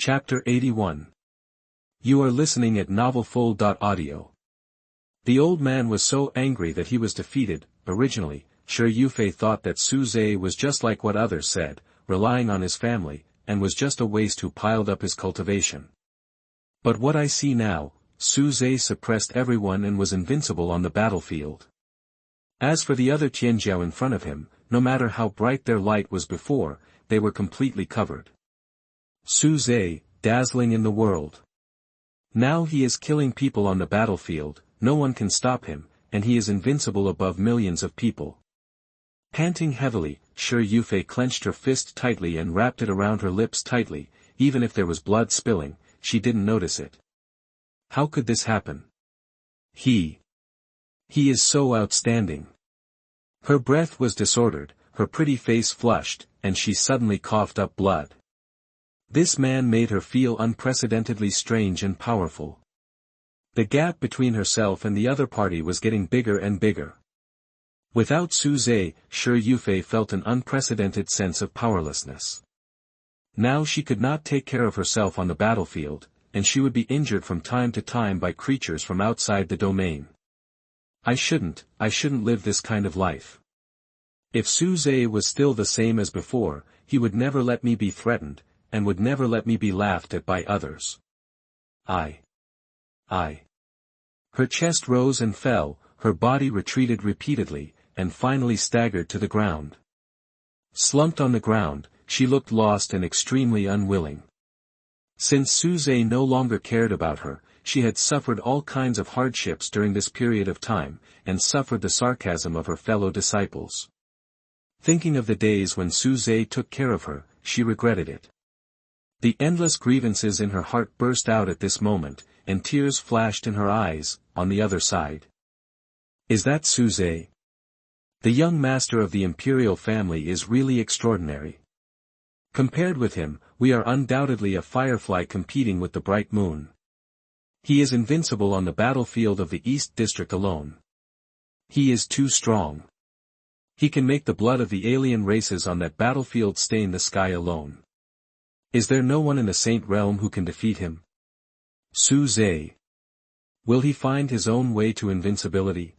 Chapter 81. You are listening at novelfull.audio. The old man was so angry that he was defeated. Originally, Shi Yufei thought that Su Zhe was just like what others said, relying on his family, and was just a waste who piled up his cultivation. But what I see now, Su Zhe suppressed everyone and was invincible on the battlefield. As for the other Tianjiao in front of him, no matter how bright their light was before, they were completely covered. Su Zhe, dazzling in the world. Now he is killing people on the battlefield, no one can stop him, and he is invincible above millions of people. Panting heavily, Shi Yufei clenched her fist tightly and wrapped it around her lips tightly. Even if there was blood spilling, she didn't notice it. How could this happen? He is so outstanding. Her breath was disordered, her pretty face flushed, and she suddenly coughed up blood. This man made her feel unprecedentedly strange and powerful. The gap between herself and the other party was getting bigger and bigger. Without Su Zhe, Shi Yufei felt an unprecedented sense of powerlessness. Now she could not take care of herself on the battlefield, and she would be injured from time to time by creatures from outside the domain. I shouldn't live this kind of life. If Su Zhe was still the same as before, he would never let me be threatened, and would never let me be laughed at by others. I. Her chest rose and fell, her body retreated repeatedly, and finally staggered to the ground. Slumped on the ground, she looked lost and extremely unwilling. Since Su Zhe no longer cared about her, she had suffered all kinds of hardships during this period of time, and suffered the sarcasm of her fellow disciples. Thinking of the days when Su Zhe took care of her, she regretted it. The endless grievances in her heart burst out at this moment, and tears flashed in her eyes. On the other side. Is that Su Zhe? The young master of the imperial family is really extraordinary. Compared with him, we are undoubtedly a firefly competing with the bright moon. He is invincible on the battlefield of the East District alone. He is too strong. He can make the blood of the alien races on that battlefield stain the sky alone. Is there no one in the Saint Realm who can defeat him? Su Zhe. Will he find his own way to invincibility?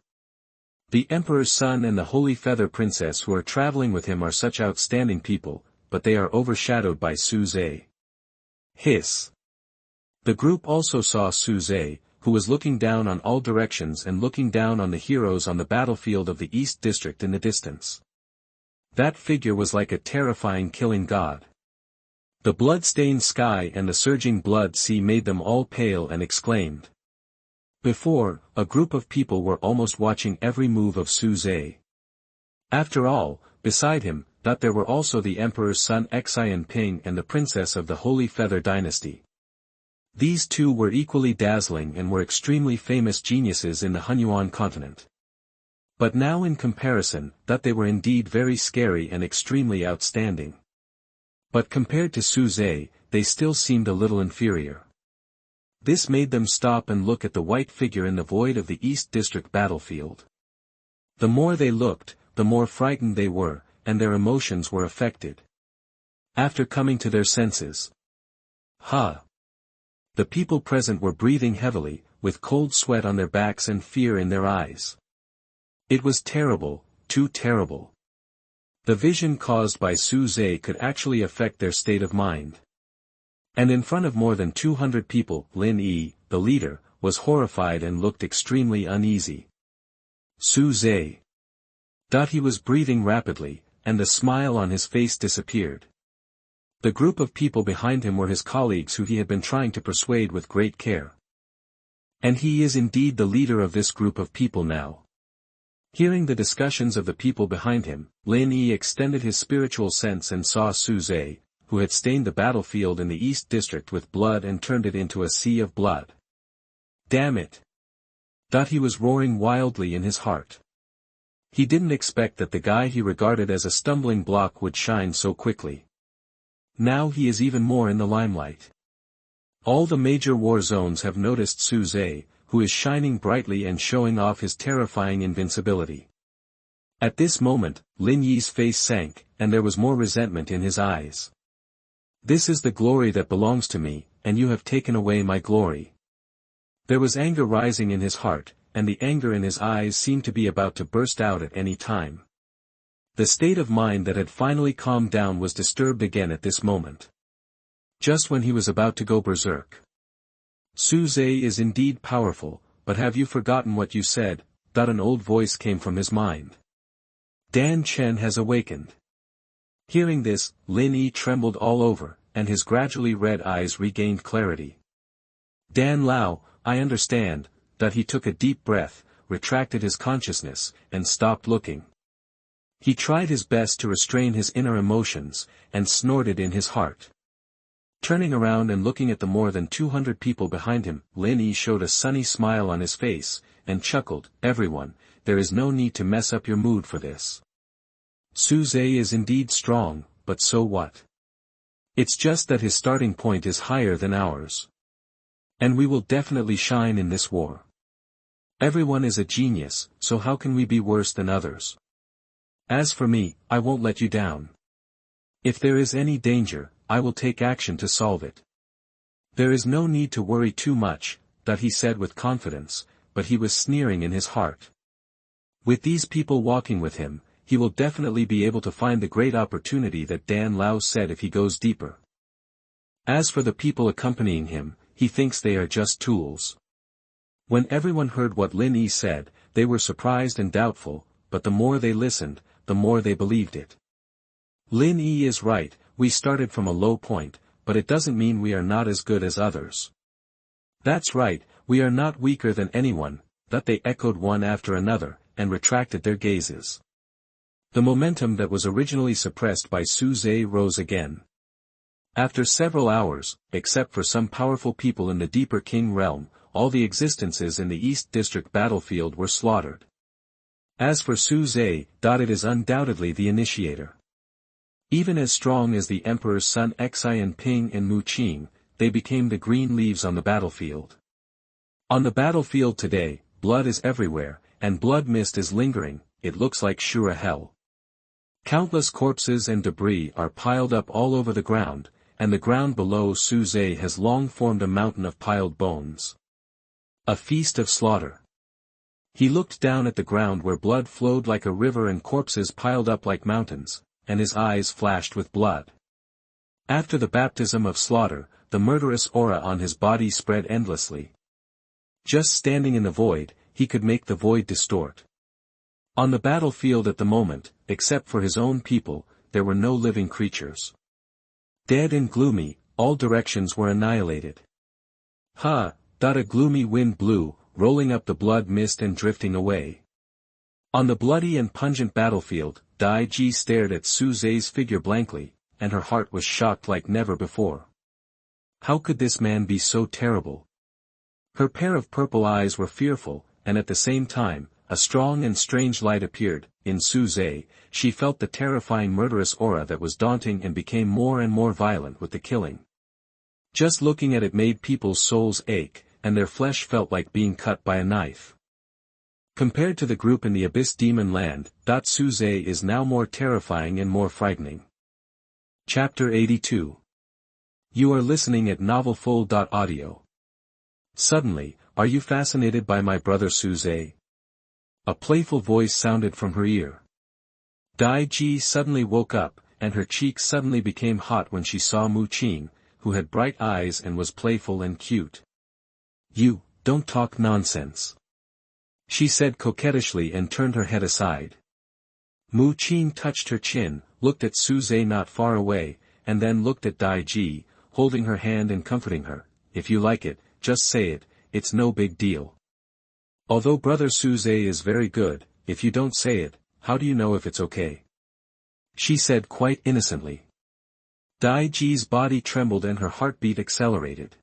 The Emperor's son and the Holy Feather Princess who are traveling with him are such outstanding people, but they are overshadowed by Su Zhe. Hiss. The group also saw Su Zhe, who was looking down on all directions and looking down on the heroes on the battlefield of the East District in the distance. That figure was like a terrifying killing god. The blood-stained sky and the surging blood sea made them all pale and exclaimed. Before, a group of people were almost watching every move of Su Zhe. After all, beside him, there were also the Emperor's son Xian Ping and the Princess of the Holy Feather Dynasty. These two were equally dazzling and were extremely famous geniuses in the Hunyuan continent. But now in comparison, they were indeed very scary and extremely outstanding. But compared to Su Zhe, they still seemed a little inferior. This made them stop and look at the white figure in the void of the East District battlefield. The more they looked, the more frightened they were, and their emotions were affected. After coming to their senses. The people present were breathing heavily, with cold sweat on their backs and fear in their eyes. It was terrible, too terrible. The vision caused by Su Zhe could actually affect their state of mind. And in front of more than 200 people, Lin Yi, the leader, was horrified and looked extremely uneasy. Su Zhe. He was breathing rapidly, and the smile on his face disappeared. The group of people behind him were his colleagues who he had been trying to persuade with great care. And he is indeed the leader of this group of people now. Hearing the discussions of the people behind him, Lin Yi extended his spiritual sense and saw Su Zhe, who had stained the battlefield in the East District with blood and turned it into a sea of blood. Damn it! He was roaring wildly in his heart. He didn't expect that the guy he regarded as a stumbling block would shine so quickly. Now he is even more in the limelight. All the major war zones have noticed Su Zhe, who is shining brightly and showing off his terrifying invincibility. At this moment, Lin Yi's face sank, and there was more resentment in his eyes. This is the glory that belongs to me, and you have taken away my glory. There was anger rising in his heart, and the anger in his eyes seemed to be about to burst out at any time. The state of mind that had finally calmed down was disturbed again at this moment. Just when he was about to go berserk. Suze is indeed powerful, but have you forgotten what you said? An old voice came from his mind. Dan Chen has awakened. Hearing this, Lin Yi trembled all over, and his gradually red eyes regained clarity. Dan Lao, I understand. He took a deep breath, retracted his consciousness, and stopped looking. He tried his best to restrain his inner emotions, and snorted in his heart. Turning around and looking at the more than 200 people behind him, Lin Yi showed a sunny smile on his face, and chuckled, everyone, there is no need to mess up your mood for this. Suze is indeed strong, but so what? It's just that his starting point is higher than ours. And we will definitely shine in this war. Everyone is a genius, so how can we be worse than others? As for me, I won't let you down. If there is any danger, I will take action to solve it. There is no need to worry too much, he said with confidence, but he was sneering in his heart. With these people walking with him, he will definitely be able to find the great opportunity that Dan Lao said if he goes deeper. As for the people accompanying him, he thinks they are just tools. When everyone heard what Lin Yi said, they were surprised and doubtful, but the more they listened, the more they believed it. Lin Yi is right, we started from a low point, but it doesn't mean we are not as good as others. That's right, we are not weaker than anyone, they echoed one after another, and retracted their gazes. The momentum that was originally suppressed by Suze rose again. After several hours, except for some powerful people in the deeper King realm, all the existences in the East District battlefield were slaughtered. As for Suze, it is undoubtedly the initiator. Even as strong as the Emperor's son Xian Ping and Mu Qing, they became the green leaves on the battlefield. On the battlefield today, blood is everywhere, and blood mist is lingering, it looks like sure hell. Countless corpses and debris are piled up all over the ground, and the ground below Suze has long formed a mountain of piled bones. A feast of slaughter. He looked down at the ground where blood flowed like a river and corpses piled up like mountains, and his eyes flashed with blood. After the baptism of slaughter, the murderous aura on his body spread endlessly. Just standing in the void, he could make the void distort. On the battlefield at the moment, except for his own people, there were no living creatures. Dead and gloomy, all directions were annihilated. A gloomy wind blew, rolling up the blood mist and drifting away. On the bloody and pungent battlefield, Dai Ji stared at Suze's figure blankly, and her heart was shocked like never before. How could this man be so terrible? Her pair of purple eyes were fearful, and at the same time, a strong and strange light appeared. In Suze, she felt the terrifying murderous aura that was daunting and became more and more violent with the killing. Just looking at it made people's souls ache, and their flesh felt like being cut by a knife. Compared to the group in the Abyss Demon Land, Suze is now more terrifying and more frightening. Chapter 82. You are listening at novelfull.audio. Suddenly, are you fascinated by my brother Suze? A playful voice sounded from her ear. Dai Ji suddenly woke up, and her cheeks suddenly became hot when she saw Mu Qing, who had bright eyes and was playful and cute. You, don't talk nonsense. She said coquettishly and turned her head aside. Mu Qing touched her chin, looked at Suze not far away, and then looked at Dai Ji, holding her hand and comforting her. If you like it, just say it, it's no big deal. Although brother Suze is very good, if you don't say it, how do you know if it's okay? She said quite innocently. Dai Ji's body trembled and her heartbeat accelerated.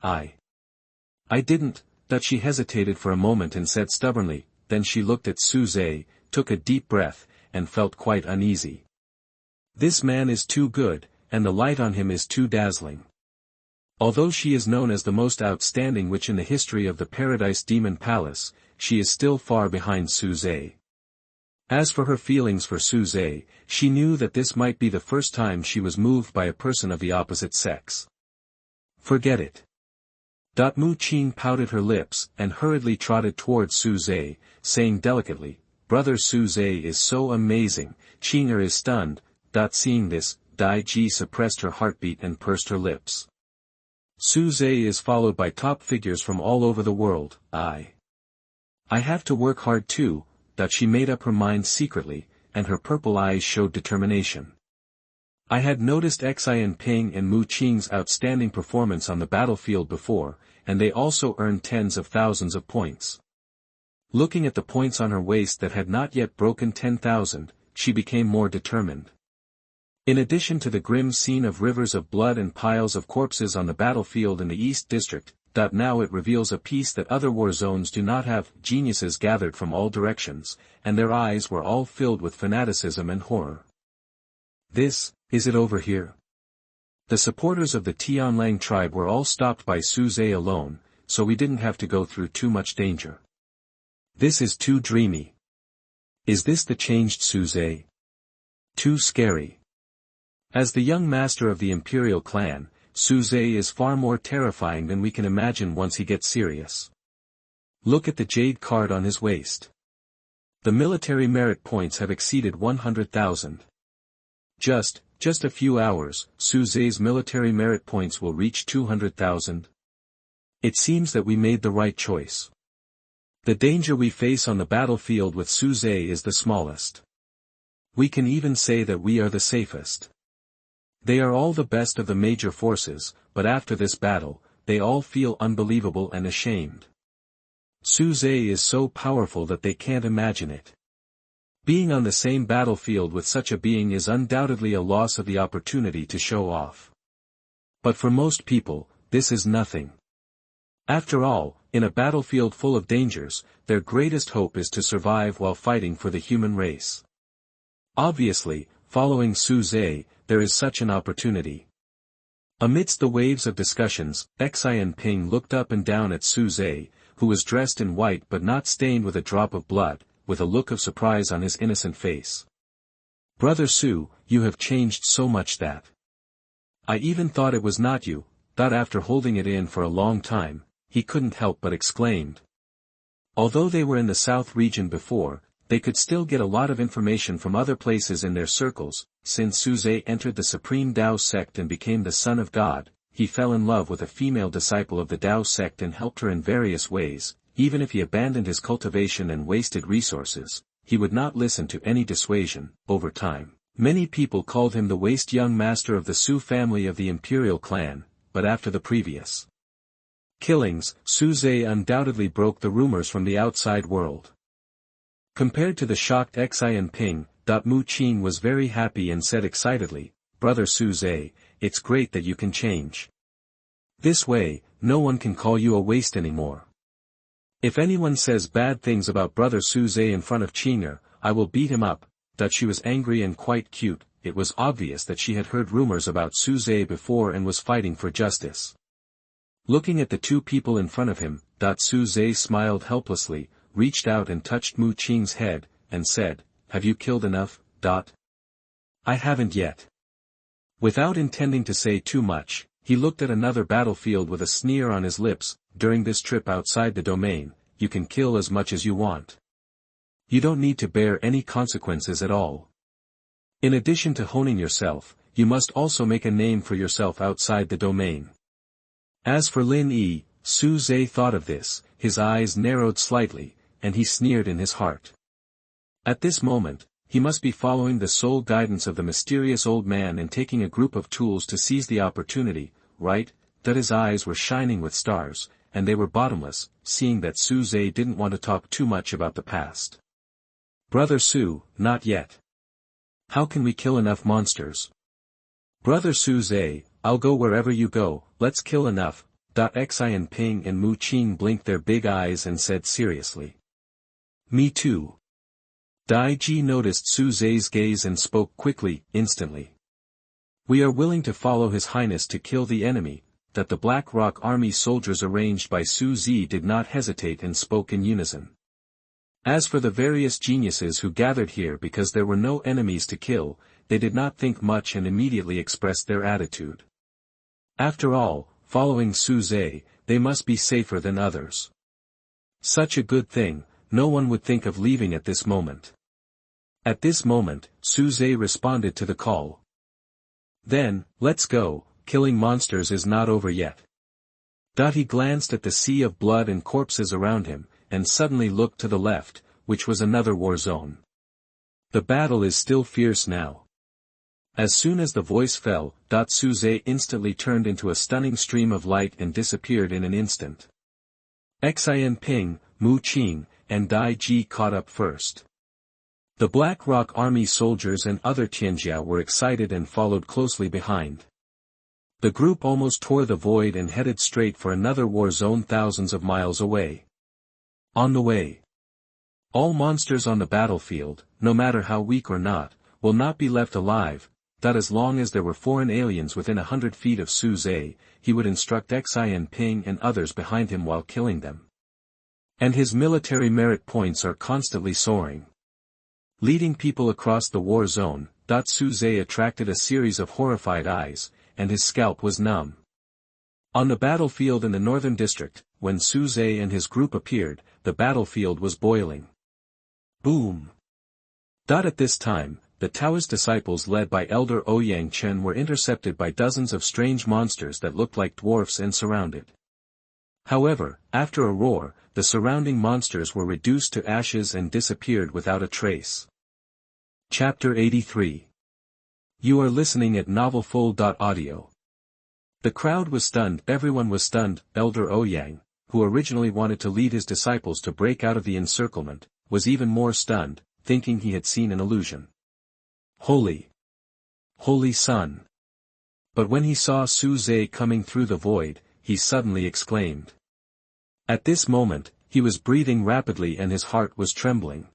I didn't, she hesitated for a moment and said stubbornly, then she looked at Suze, took a deep breath, and felt quite uneasy. This man is too good, and the light on him is too dazzling. Although she is known as the most outstanding witch in the history of the Paradise Demon Palace, she is still far behind Suze. As for her feelings for Suze, she knew that this might be the first time she was moved by a person of the opposite sex. Forget it. Mu Qing pouted her lips and hurriedly trotted towards Suze, saying delicately, "Brother Suze is so amazing." Qing'er is stunned. Seeing this, Dai Ji suppressed her heartbeat and pursed her lips. Suze is followed by top figures from all over the world. I have to work hard too. She made up her mind secretly, and her purple eyes showed determination. I had noticed Xian Ping and Mu Qing's outstanding performance on the battlefield before, and they also earned tens of thousands of points. Looking at the points on her waist that had not yet broken 10,000, she became more determined. In addition to the grim scene of rivers of blood and piles of corpses on the battlefield in the East District, now it reveals a piece that other war zones do not have. Geniuses gathered from all directions, and their eyes were all filled with fanaticism and horror. Is it over here? The supporters of the Tianlang tribe were all stopped by Suze alone, so we didn't have to go through too much danger. This is too dreamy. Is this the changed Suze? Too scary. As the young master of the imperial clan, Suze is far more terrifying than we can imagine once he gets serious. Look at the jade card on his waist. The military merit points have exceeded 100,000. Just a few hours, Suze's military merit points will reach 200,000. It seems that we made the right choice. The danger we face on the battlefield with Suze is the smallest. We can even say that we are the safest. They are all the best of the major forces, but after this battle, they all feel unbelievable and ashamed. Suze is so powerful that they can't imagine it. Being on the same battlefield with such a being is undoubtedly a loss of the opportunity to show off. But for most people, this is nothing. After all, in a battlefield full of dangers, their greatest hope is to survive while fighting for the human race. Obviously, following Suze, there is such an opportunity. Amidst the waves of discussions, Xian Ping looked up and down at Suze, who was dressed in white but not stained with a drop of blood, with a look of surprise on his innocent face. "Brother Su, you have changed so much that I even thought it was not you." After holding it in for a long time, he couldn't help but exclaimed. Although they were in the south region before, they could still get a lot of information from other places in their circles. Since Suze entered the Supreme Tao sect and became the Son of God, he fell in love with a female disciple of the Tao sect and helped her in various ways. Even if he abandoned his cultivation and wasted resources, he would not listen to any dissuasion. Over time, many people called him the waste young master of the Su family of the imperial clan, but after the previous killings, Suze undoubtedly broke the rumors from the outside world. Compared to the shocked Xian Ping, Mu Qing was very happy and said excitedly, "Brother Suze, it's great that you can change. This way, no one can call you a waste anymore. If anyone says bad things about Brother Suze in front of Qing'er, I will beat him up." She was angry and quite cute. It was obvious that she had heard rumors about Suze before and was fighting for justice. Looking at the two people in front of him, Suze smiled helplessly, reached out and touched Mu Qing's head, and said, "Have you killed enough?" "I haven't yet." Without intending to say too much, he looked at another battlefield with a sneer on his lips. "During this trip outside the domain, you can kill as much as you want. You don't need to bear any consequences at all. In addition to honing yourself, you must also make a name for yourself outside the domain." As for Lin Yi, Suze thought of this, his eyes narrowed slightly, and he sneered in his heart. At this moment, he must be following the sole guidance of the mysterious old man and taking a group of tools to seize the opportunity, right? His eyes were shining with stars, and they were bottomless, seeing that Suze didn't want to talk too much about the past. "Brother Su, not yet. How can we kill enough monsters?" "Brother Suze, I'll go wherever you go, let's kill enough." Xian Ping and Mu Qing blinked their big eyes and said seriously, "Me too." Dai Ji noticed Suze's gaze and spoke quickly, instantly. "We are willing to follow His Highness to kill the enemy." The Black Rock Army soldiers arranged by Su Zi did not hesitate and spoke in unison. As for the various geniuses who gathered here because there were no enemies to kill, they did not think much and immediately expressed their attitude. After all, following Su Zhe, they must be safer than others. Such a good thing, no one would think of leaving at this moment. At this moment, Su Zhe responded to the call. Then, let's go, killing monsters is not over yet. He glanced at the sea of blood and corpses around him, and suddenly looked to the left, which was another war zone. The battle is still fierce now. As soon as the voice fell, Su Zhe instantly turned into a stunning stream of light and disappeared in an instant. Xin Ping, Mu Qing, and Dai Ji caught up first. The Black Rock Army soldiers and other Tianjia were excited and followed closely behind. The group almost tore the void and headed straight for another war zone thousands of miles away. On the way, all monsters on the battlefield, no matter how weak or not, will not be left alive, that as long as there were foreign aliens within 100 feet of Su Zhe, he would instruct Xin Ping and others behind him while killing them. And his military merit points are constantly soaring. Leading people across the war zone, Su Zhe attracted a series of horrified eyes, and his scalp was numb. On the battlefield in the northern district, when Su Zhe and his group appeared, the battlefield was boiling. Boom! At this time, the Taoist disciples led by Elder Ouyang Chen were intercepted by dozens of strange monsters that looked like dwarfs and surrounded. However, after a roar, the surrounding monsters were reduced to ashes and disappeared without a trace. Chapter 83. You are listening at novelfull.audio. The crowd was stunned, everyone was stunned. Elder Ouyang, who originally wanted to lead his disciples to break out of the encirclement, was even more stunned, thinking he had seen an illusion. Holy Sun! But when he saw Su Zhe coming through the void, he suddenly exclaimed. At this moment, he was breathing rapidly and his heart was trembling.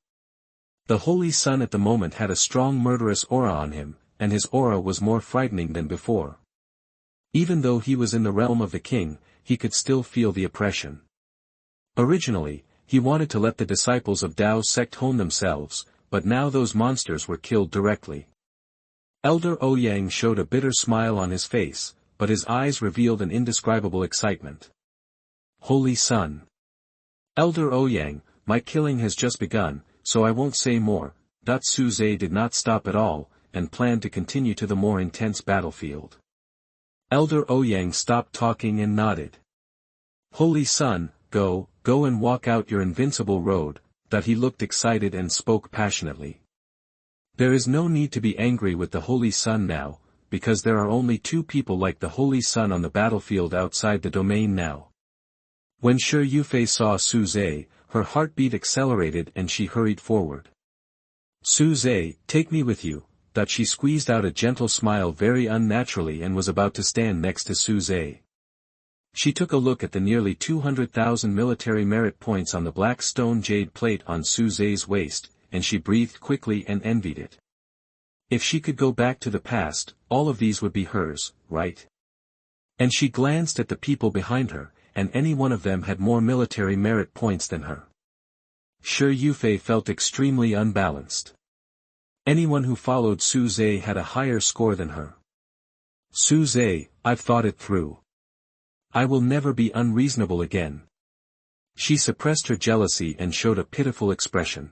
The Holy Sun at the moment had a strong murderous aura on him, and his aura was more frightening than before. Even though he was in the realm of the king, he could still feel the oppression. Originally, he wanted to let the disciples of Dao's sect hone themselves, but now those monsters were killed directly. Elder Ouyang showed a bitter smile on his face, but his eyes revealed an indescribable excitement. Holy Sun! Elder Ouyang, my killing has just begun, so I won't say more. Su Zhe did not stop at all, and planned to continue to the more intense battlefield. Elder Ouyang stopped talking and nodded. Holy Sun, go and walk out your invincible road. He looked excited and spoke passionately. There is no need to be angry with the Holy Sun now, because there are only two people like the Holy Sun on the battlefield outside the domain now. When Shi Yufei saw Su Zhe, her heartbeat accelerated and she hurried forward. Su Zhe, take me with you. She squeezed out a gentle smile very unnaturally and was about to stand next to Su Zhe. She took a look at the nearly 200,000 military merit points on the black stone jade plate on Su Zhe's waist, and she breathed quickly and envied it. If she could go back to the past, all of these would be hers, right? And she glanced at the people behind her, and any one of them had more military merit points than her. Shi Yufei felt extremely unbalanced. Anyone who followed Su Zhe had a higher score than her. Su Zhe, I've thought it through. I will never be unreasonable again. She suppressed her jealousy and showed a pitiful expression.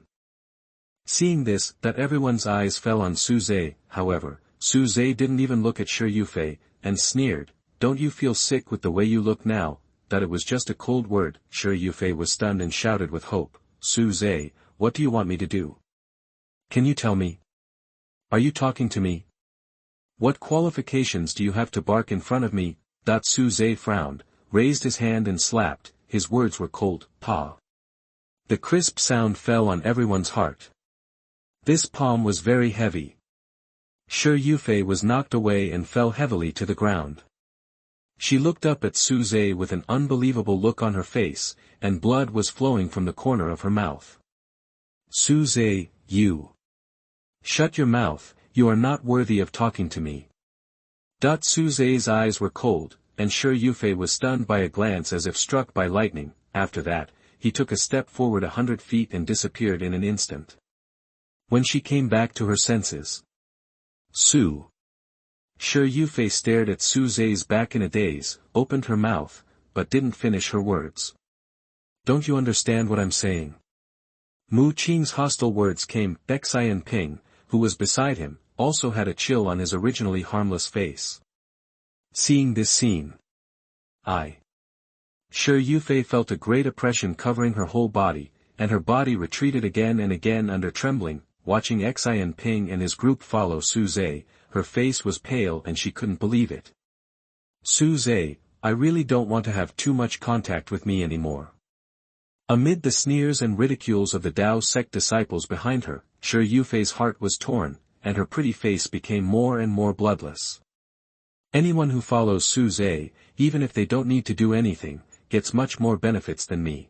Seeing this, everyone's eyes fell on Su Zhe. However, Su Zhe didn't even look at Shi Yufei, and sneered, don't you feel sick with the way you look now? It was just a cold word. Shi Yufei was stunned and shouted with hope, Su Zhe, what do you want me to do? Can you tell me? Are you talking to me? What qualifications do you have to bark in front of me? Su Zhe frowned, raised his hand and slapped. His words were cold, pa. The crisp sound fell on everyone's heart. This palm was very heavy. Shi Yufei was knocked away and fell heavily to the ground. She looked up at Su Zhe with an unbelievable look on her face, and blood was flowing from the corner of her mouth. Su Zhe, you. Shut your mouth, you are not worthy of talking to me. Su Zhe's eyes were cold, and Shi Yufei was stunned by a glance as if struck by lightning. After that, he took a step forward 100 feet and disappeared in an instant. When she came back to her senses, Su Yufei stared at Su Zhe's back in a daze, opened her mouth, but didn't finish her words. Don't you understand what I'm saying? Mu Qing's hostile words came. Xian Ping, who was beside him, also had a chill on his originally harmless face. Seeing this scene, Shi Yufei felt a great oppression covering her whole body, and her body retreated again and again under trembling. Watching Xian Ping and his group follow Su Zhe, her face was pale and she couldn't believe it. Su Zhe, I really don't want to have too much contact with me anymore. Amid the sneers and ridicules of the Dao sect disciples behind her, Shi Yufei's heart was torn, and her pretty face became more and more bloodless. Anyone who follows Su Zhe, even if they don't need to do anything, gets much more benefits than me.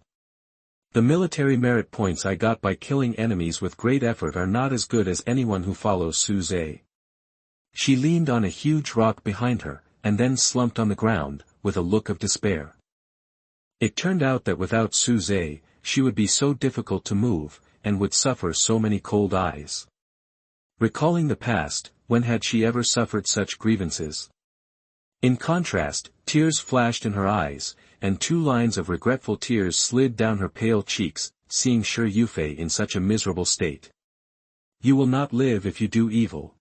The military merit points I got by killing enemies with great effort are not as good as anyone who follows Su Zhe. She leaned on a huge rock behind her, and then slumped on the ground, with a look of despair. It turned out that without Su Zhe, she would be so difficult to move, and would suffer so many cold eyes. Recalling the past, when had she ever suffered such grievances? In contrast, tears flashed in her eyes, and 2 lines of regretful tears slid down her pale cheeks, seeing Shi Yufei in such a miserable state. You will not live if you do evil.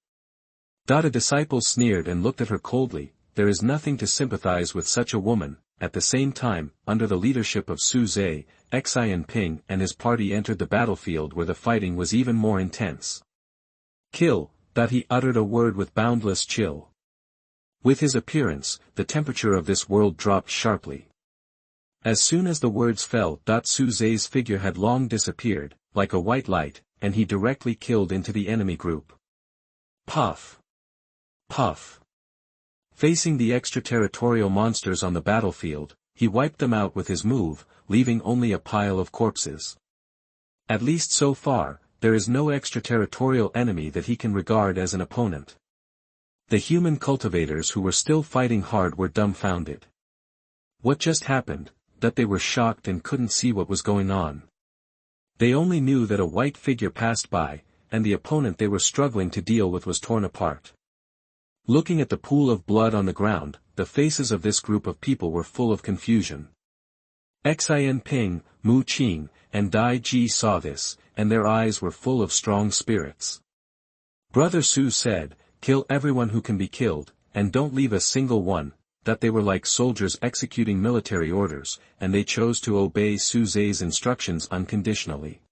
A disciple sneered and looked at her coldly. There is nothing to sympathize with such a woman. At the same time, under the leadership of Su Zhe, Xian Ping and his party entered the battlefield where the fighting was even more intense. Kill, he uttered a word with boundless chill. With his appearance, the temperature of this world dropped sharply. As soon as the words fell, Su Zhe's figure had long disappeared, like a white light, and he directly killed into the enemy group. Puff! Puff! Facing the extraterritorial monsters on the battlefield, he wiped them out with his move, leaving only a pile of corpses. At least so far, there is no extraterritorial enemy that he can regard as an opponent. The human cultivators who were still fighting hard were dumbfounded. What just happened? They were shocked and couldn't see what was going on. They only knew that a white figure passed by, and the opponent they were struggling to deal with was torn apart. Looking at the pool of blood on the ground, the faces of this group of people were full of confusion. Xian Ping, Mu Qing, and Dai Ji saw this, and their eyes were full of strong spirits. Brother Su said, kill everyone who can be killed, and don't leave a single one. They were like soldiers executing military orders, and they chose to obey Su Zhe's instructions unconditionally.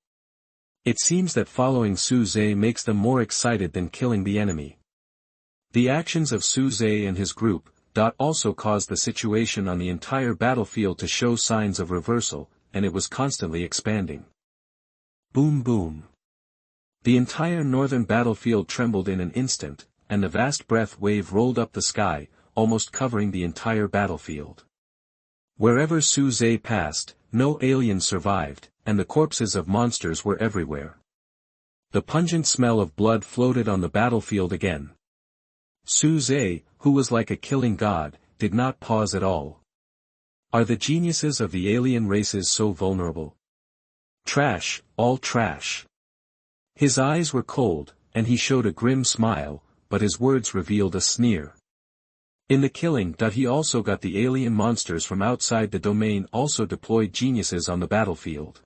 It seems that following Su Zhe makes them more excited than killing the enemy. The actions of Su Zhe and his group, also caused the situation on the entire battlefield to show signs of reversal, and it was constantly expanding. Boom boom. The entire northern battlefield trembled in an instant, and the vast breath wave rolled up the sky, almost covering the entire battlefield. Wherever Su Zhe passed, no aliens survived, and the corpses of monsters were everywhere. The pungent smell of blood floated on the battlefield again. Su Zhe, who was like a killing god, did not pause at all. Are the geniuses of the alien races so vulnerable? Trash, all trash. His eyes were cold, and he showed a grim smile, but his words revealed a sneer. In the killing, he also got the alien monsters from outside the domain also deployed geniuses on the battlefield.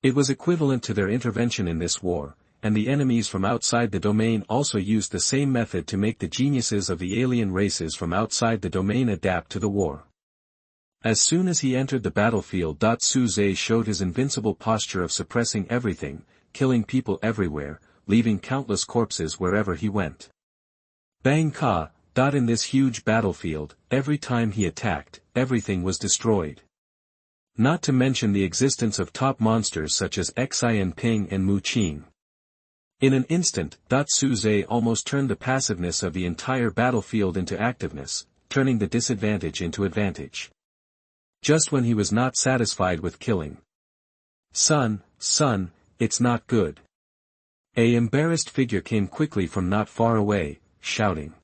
It was equivalent to their intervention in this war, and the enemies from outside the domain also used the same method to make the geniuses of the alien races from outside the domain adapt to the war. As soon as he entered the battlefield, Su Zhe showed his invincible posture of suppressing everything, killing people everywhere, leaving countless corpses wherever he went. Bang Ka, in this huge battlefield, every time he attacked, everything was destroyed. Not to mention the existence of top monsters such as Xian Ping and Mu Qing. In an instant, Su Zhe almost turned the passiveness of the entire battlefield into activeness, turning the disadvantage into advantage. Just when he was not satisfied with killing. Son, it's not good. A embarrassed figure came quickly from not far away, shouting.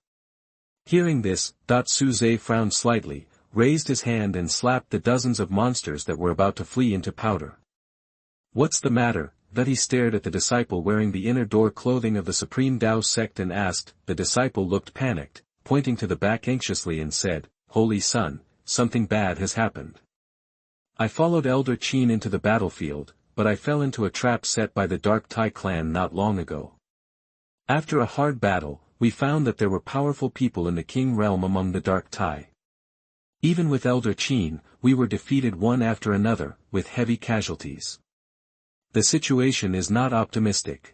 Hearing this, Su Zhe frowned slightly, raised his hand and slapped the dozens of monsters that were about to flee into powder. "What's the matter?" That he stared at the disciple wearing the inner door clothing of the Supreme Tao sect and asked. The disciple looked panicked, pointing to the back anxiously and said, "Holy Son, something bad has happened. I followed Elder Qin into the battlefield, but I fell into a trap set by the Dark Tai clan not long ago. After a hard battle, we found that there were powerful people in the King realm among the Dark Tai. Even with Elder Qin, we were defeated one after another, with heavy casualties. The situation is not optimistic.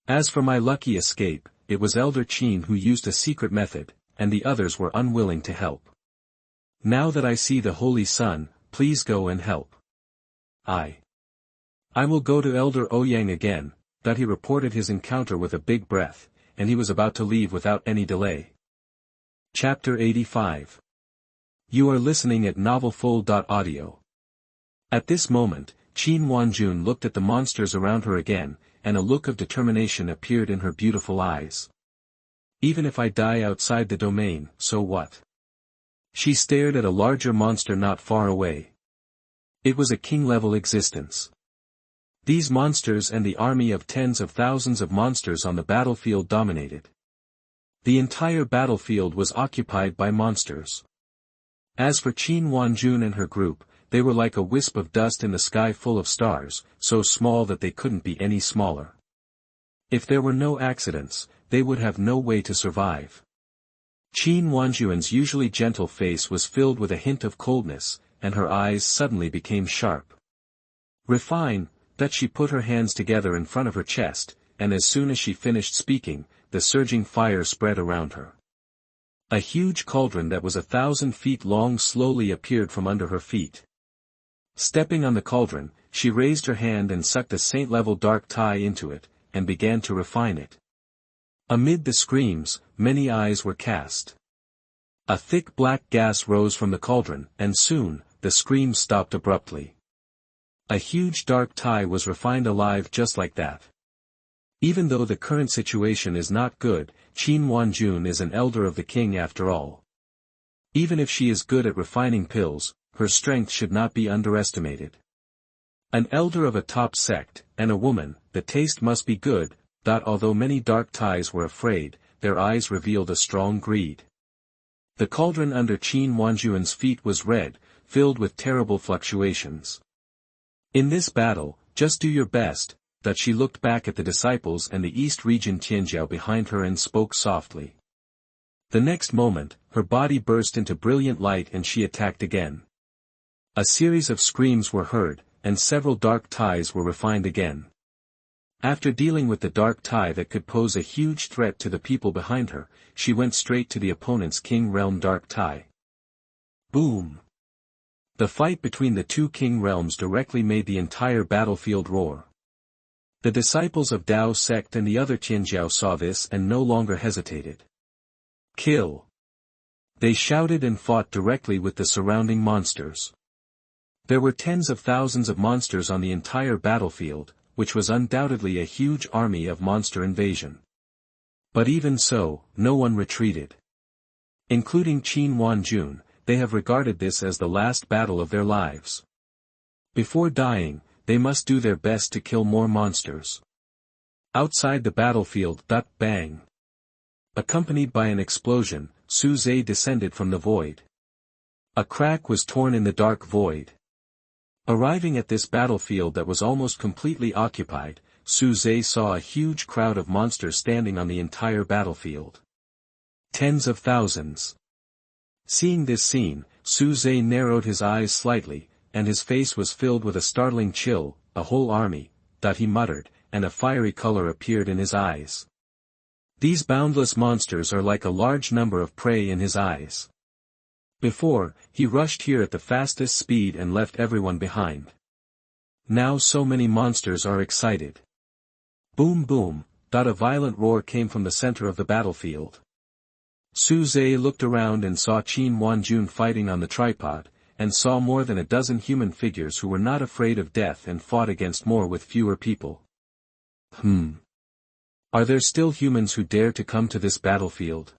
As for my lucky escape, it was Elder Qin who used a secret method, and the others were unwilling to help. Now that I see the Holy Sun, please go and help. I will go to Elder Ouyang again." That he reported his encounter with a big breath, and he was about to leave without any delay. Chapter 85. You are listening at novelfull.audio. At this moment, Qin Wanjun looked at the monsters around her again, and a look of determination appeared in her beautiful eyes. "Even if I die outside the domain, so what?" She stared at a larger monster not far away. It was a king-level existence. These monsters and the army of tens of thousands of monsters on the battlefield dominated. The entire battlefield was occupied by monsters. As for Qin Wanjun and her group, they were like a wisp of dust in the sky full of stars, so small that they couldn't be any smaller. If there were no accidents, they would have no way to survive. Qin Wanjun's usually gentle face was filled with a hint of coldness, and her eyes suddenly became sharp. "Refine," that she put her hands together in front of her chest, and as soon as she finished speaking, the surging fire spread around her. A huge cauldron that was 1,000 feet long slowly appeared from under her feet. Stepping on the cauldron, she raised her hand and sucked a saint-level dark Tai into it, and began to refine it. Amid the screams, many eyes were cast. A thick black gas rose from the cauldron, and soon, the screams stopped abruptly. A huge dark Tai was refined alive just like that. Even though the current situation is not good, Qin Wanjun is an elder of the king after all. Even if she is good at refining pills, her strength should not be underestimated. An elder of a top sect, and a woman, the taste must be good. Although many dark Tais were afraid, their eyes revealed a strong greed. The cauldron under Qin Wanjun's feet was red, filled with terrible fluctuations. "In this battle, just do your best." That she looked back at the disciples and the East Region Tianjiao behind her and spoke softly. The next moment, her body burst into brilliant light and she attacked again. A series of screams were heard, and several dark Tais were refined again. After dealing with the dark Tai that could pose a huge threat to the people behind her, she went straight to the opponent's King Realm dark Tai. Boom! The fight between the two King Realms directly made the entire battlefield roar. The disciples of Dao sect and the other Tianjiao saw this and no longer hesitated. "Kill!" They shouted and fought directly with the surrounding monsters. There were tens of thousands of monsters on the entire battlefield, which was undoubtedly a huge army of monster invasion. But even so, no one retreated. Including Qin Wanjun, they have regarded this as the last battle of their lives. Before dying, they must do their best to kill more monsters. Outside the battlefield, bang! Accompanied by an explosion, Su Zhe descended from the void. A crack was torn in the dark void. Arriving at this battlefield that was almost completely occupied, Su Zhe saw a huge crowd of monsters standing on the entire battlefield. Tens of thousands. Seeing this scene, Su Zhe narrowed his eyes slightly, and his face was filled with a startling chill. "A whole army," he muttered, and a fiery color appeared in his eyes. These boundless monsters are like a large number of prey in his eyes. Before, he rushed here at the fastest speed and left everyone behind. Now so many monsters are excited. Boom boom! A violent roar came from the center of the battlefield. Su Zhe looked around and saw Qin Wanjun fighting on the tripod, and saw more than a dozen human figures who were not afraid of death and fought against more with fewer people. Are there still humans who dare to come to this battlefield?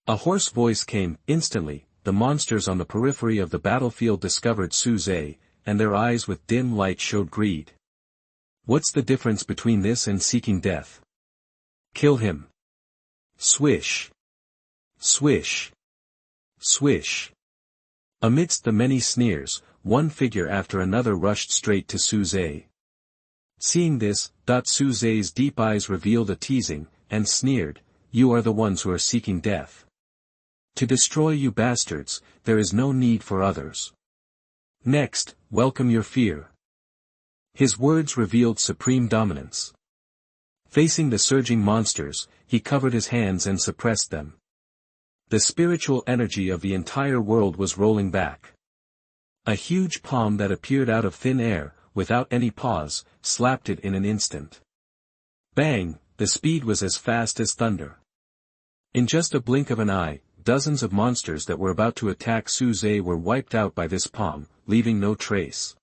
A hoarse voice came, instantly, the monsters on the periphery of the battlefield discovered Suze, and their eyes with dim light showed greed. What's the difference between this and seeking death? Kill him. Swish. Swish. Swish. Amidst the many sneers, one figure after another rushed straight to Suze. Seeing this, Suze's deep eyes revealed a teasing, and sneered, "You are the ones who are seeking death. To destroy you bastards, there is no need for others. Next, welcome your fear." His words revealed supreme dominance. Facing the surging monsters, he covered his hands and suppressed them. The spiritual energy of the entire world was rolling back. A huge palm that appeared out of thin air, without any pause, slapped it in an instant. Bang, the speed was as fast as thunder. In just a blink of an eye, dozens of monsters that were about to attack Suze were wiped out by this palm, leaving no trace.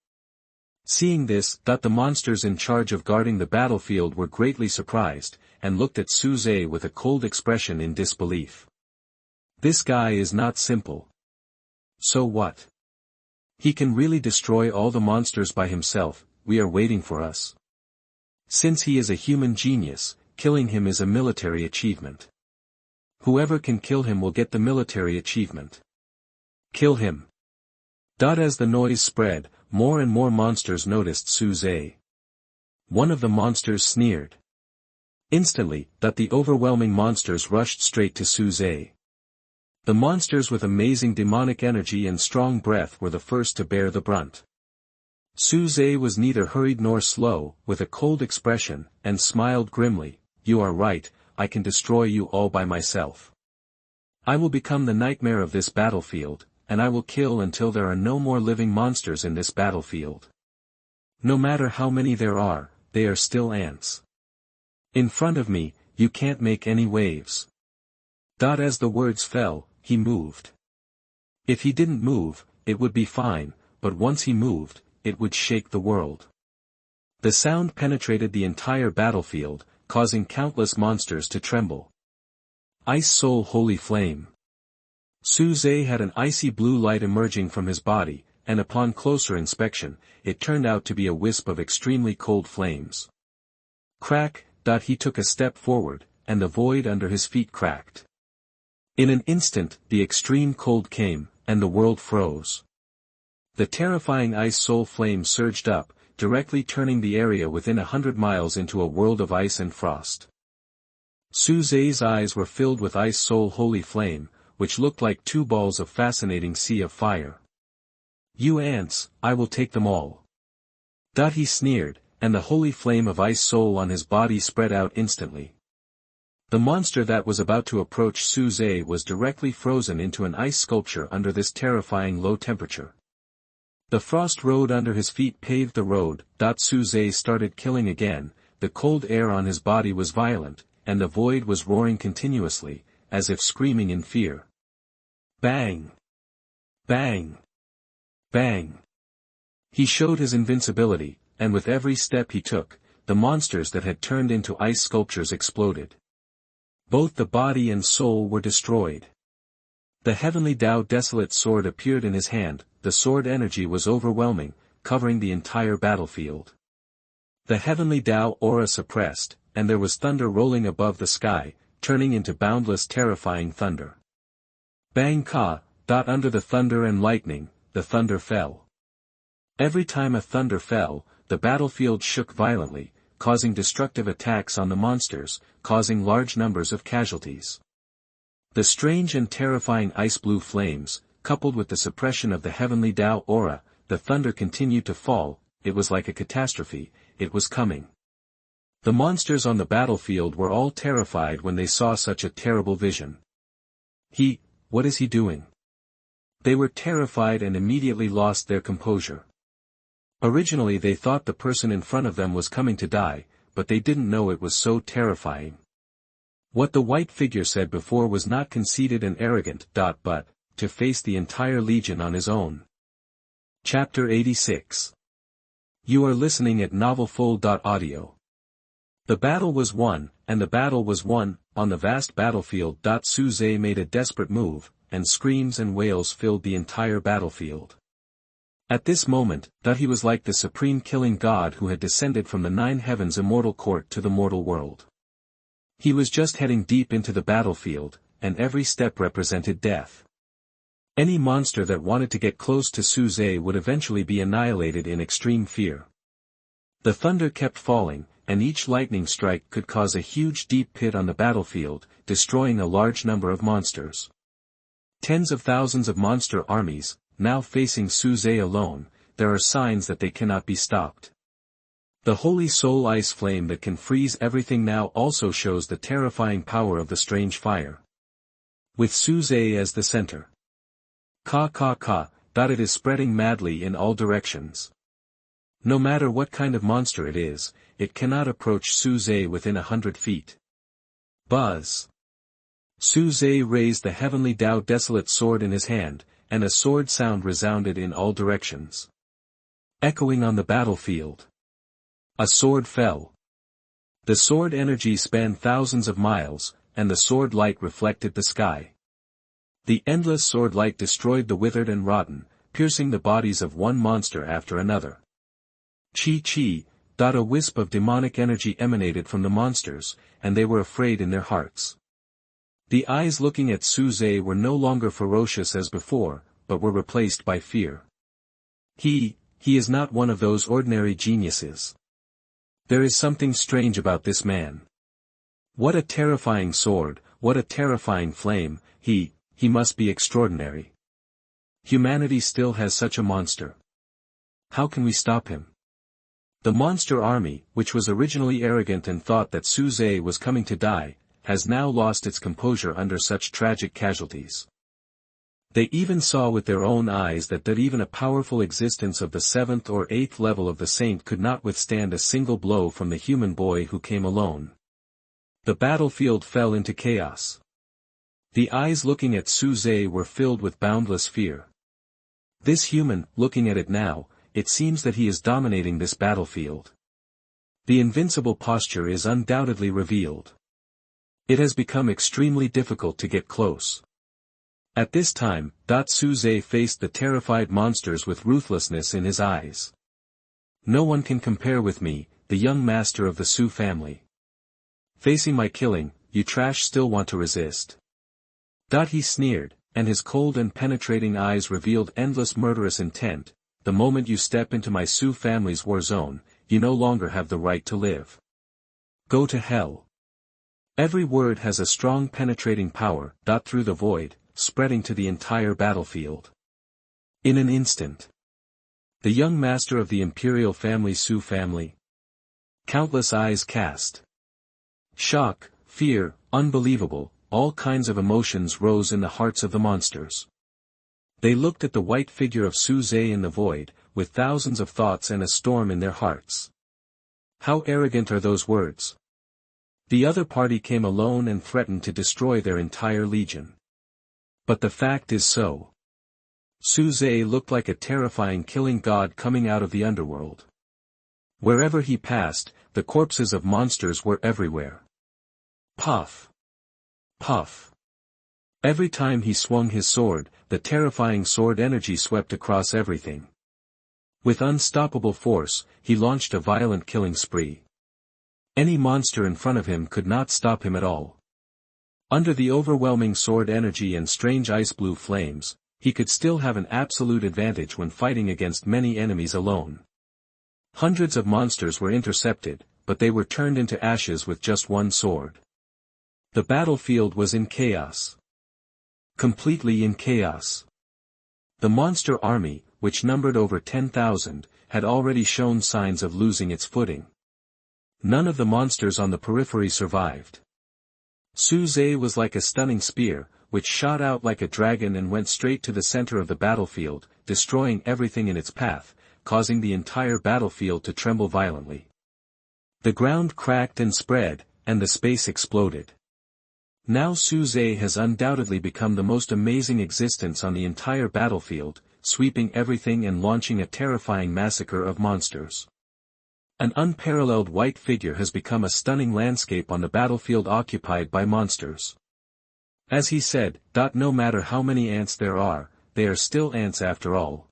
Seeing this, the monsters in charge of guarding the battlefield were greatly surprised, and looked at Suze with a cold expression in disbelief. This guy is not simple. So what? He can really destroy all the monsters by himself. We are waiting for us. Since he is a human genius, killing him is a military achievement. Whoever can kill him will get the military achievement. Kill him. As the noise spread, more and more monsters noticed Suze. One of the monsters sneered. Instantly, the overwhelming monsters rushed straight to Suze. The monsters with amazing demonic energy and strong breath were the first to bear the brunt. Suze was neither hurried nor slow, with a cold expression, and smiled grimly, "You are right, I can destroy you all by myself. I will become the nightmare of this battlefield, and I will kill until there are no more living monsters in this battlefield. No matter how many there are, they are still ants. In front of me, you can't make any waves." As the words fell, he moved. If he didn't move, it would be fine, but once he moved, it would shake the world. The sound penetrated the entire battlefield, causing countless monsters to tremble. Ice Soul Holy Flame. Suze had an icy blue light emerging from his body, and upon closer inspection, it turned out to be a wisp of extremely cold flames. Crack, he took a step forward, and the void under his feet cracked. In an instant, the extreme cold came, and the world froze. The terrifying Ice Soul Flame surged up, directly turning the area within 100 miles into a world of ice and frost. Suze's eyes were filled with Ice Soul Holy Flame, which looked like two balls of fascinating sea of fire. "You ants, I will take them all." He sneered, and the holy flame of Ice Soul on his body spread out instantly. The monster that was about to approach Suze was directly frozen into an ice sculpture under this terrifying low temperature. The frost road under his feet paved the road. Suze started killing again, the cold air on his body was violent, and the void was roaring continuously, as if screaming in fear. Bang! Bang! Bang! He showed his invincibility, and with every step he took, the monsters that had turned into ice sculptures exploded. Both the body and soul were destroyed. The heavenly Tao desolate sword appeared in his hand. The sword energy was overwhelming, covering the entire battlefield. The heavenly Tao aura suppressed, and there was thunder rolling above the sky, turning into boundless terrifying thunder. Bang ka, under the thunder and lightning, the thunder fell. Every time a thunder fell, the battlefield shook violently, causing destructive attacks on the monsters, causing large numbers of casualties. The strange and terrifying ice-blue flames, coupled with the suppression of the heavenly Tao aura, the thunder continued to fall. It was like a catastrophe. It was coming. The monsters on the battlefield were all terrified when they saw such a terrible vision. What is he doing? They were terrified and immediately lost their composure. Originally they thought the person in front of them was coming to die, but they didn't know it was so terrifying. What the white figure said before was not conceited and arrogant, but to face the entire legion on his own. Chapter 86. You are listening at novelfull.audio. The battle was won, and the battle was won, on the vast battlefield. Suze made a desperate move, and screams and wails filled the entire battlefield. At this moment, he was like the supreme killing god who had descended from the 9 heavens immortal court to the mortal world. He was just heading deep into the battlefield, and every step represented death. Any monster that wanted to get close to Suze would eventually be annihilated in extreme fear. The thunder kept falling, and each lightning strike could cause a huge deep pit on the battlefield, destroying a large number of monsters. Tens of thousands of monster armies, now facing Suze alone, there are signs that they cannot be stopped. The holy soul ice flame that can freeze everything now also shows the terrifying power of the strange fire. With Suze as the center. It is spreading madly in all directions. No matter what kind of monster it is, it cannot approach Suze within 100 feet. Buzz. Suze raised the heavenly Tao desolate sword in his hand, and a sword sound resounded in all directions. Echoing on the battlefield. A sword fell. The sword energy spanned thousands of miles, and the sword light reflected the sky. The endless sword light destroyed the withered and rotten, piercing the bodies of one monster after another. Chi. A wisp of demonic energy emanated from the monsters, and they were afraid in their hearts. The eyes looking at Suze were no longer ferocious as before, but were replaced by fear. He is not one of those ordinary geniuses. There is something strange about this man. What a terrifying sword, what a terrifying flame, he must be extraordinary. Humanity still has such a monster. How can we stop him? The monster army, which was originally arrogant and thought that Suze was coming to die, has now lost its composure under such tragic casualties. They even saw with their own eyes that even a powerful existence of the 7th or 8th level of the saint could not withstand a single blow from the human boy who came alone. The battlefield fell into chaos. The eyes looking at Suze were filled with boundless fear. This human, looking at it now, it seems that he is dominating this battlefield. The invincible posture is undoubtedly revealed. It has become extremely difficult to get close. At this time, Suze faced the terrified monsters with ruthlessness in his eyes. No one can compare with me, the young master of the Su family. Facing my killing, you trash still want to resist. He sneered, and his cold and penetrating eyes revealed endless murderous intent. The moment you step into my Su family's war zone, you no longer have the right to live. Go to hell. Every word has a strong penetrating power, through the void, spreading to the entire battlefield. In an instant. The young master of the imperial family Su family. Countless eyes cast. Shock, fear, unbelievable, all kinds of emotions rose in the hearts of the monsters. They looked at the white figure of Suze in the void, with thousands of thoughts and a storm in their hearts. How arrogant are those words! The other party came alone and threatened to destroy their entire legion. But the fact is so. Suze looked like a terrifying killing god coming out of the underworld. Wherever he passed, the corpses of monsters were everywhere. Puff! Puff! Every time he swung his sword, the terrifying sword energy swept across everything. With unstoppable force, he launched a violent killing spree. Any monster in front of him could not stop him at all. Under the overwhelming sword energy and strange ice-blue flames, he could still have an absolute advantage when fighting against many enemies alone. Hundreds of monsters were intercepted, but they were turned into ashes with just one sword. The battlefield was in chaos. Completely in chaos. The monster army, which numbered over 10,000, had already shown signs of losing its footing. None of the monsters on the periphery survived. Suze was like a stunning spear, which shot out like a dragon and went straight to the center of the battlefield, destroying everything in its path, causing the entire battlefield to tremble violently. The ground cracked and spread, and the space exploded. Now Suze has undoubtedly become the most amazing existence on the entire battlefield, sweeping everything and launching a terrifying massacre of monsters. An unparalleled white figure has become a stunning landscape on the battlefield occupied by monsters. As he said, no matter how many ants there are, they are still ants after all.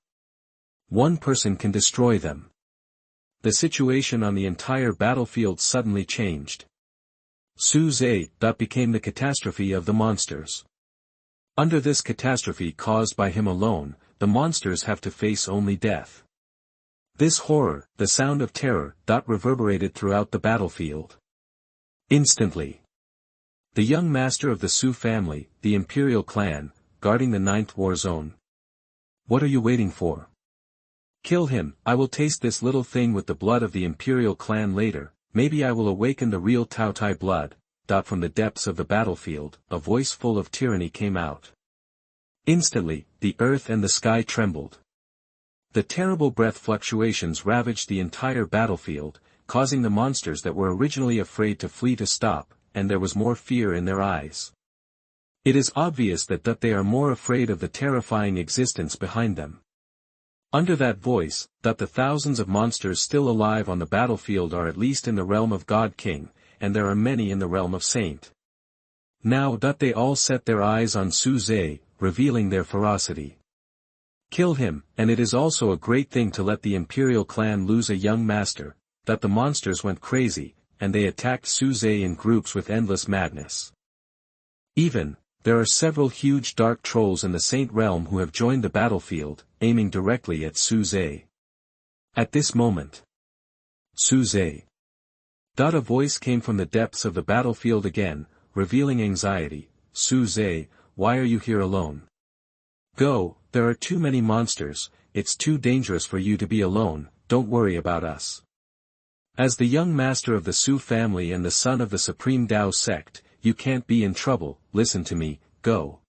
One person can destroy them. The situation on the entire battlefield suddenly changed. Suze became the catastrophe of the monsters. Under this catastrophe caused by him alone, the monsters have to face only death. This horror, the sound of terror, reverberated throughout the battlefield. Instantly, the young master of the Su family, the imperial clan, guarding the 9th war zone. What are you waiting for? Kill him. I will taste this little thing with the blood of the imperial clan later, maybe I will awaken the real Taotai blood. From the depths of the battlefield, a voice full of tyranny came out. Instantly, the earth and the sky trembled. The terrible breath fluctuations ravaged the entire battlefield, causing the monsters that were originally afraid to flee to stop, and there was more fear in their eyes. It is obvious that they are more afraid of the terrifying existence behind them. Under that voice, the thousands of monsters still alive on the battlefield are at least in the realm of God King, and there are many in the realm of Saint. Now they all set their eyes on Suze, revealing their ferocity. Kill him, and it is also a great thing to let the imperial clan lose a young master. The monsters went crazy, and they attacked Suze in groups with endless madness. There are several huge dark trolls in the Saint realm who have joined the battlefield, aiming directly at Suze. At this moment, Suze. A voice came from the depths of the battlefield again, revealing anxiety. Suze, why are you here alone? Go, there are too many monsters, it's too dangerous for you to be alone, don't worry about us. As the young master of the Su family and the son of the Supreme Tao sect, you can't be in trouble, listen to me, go.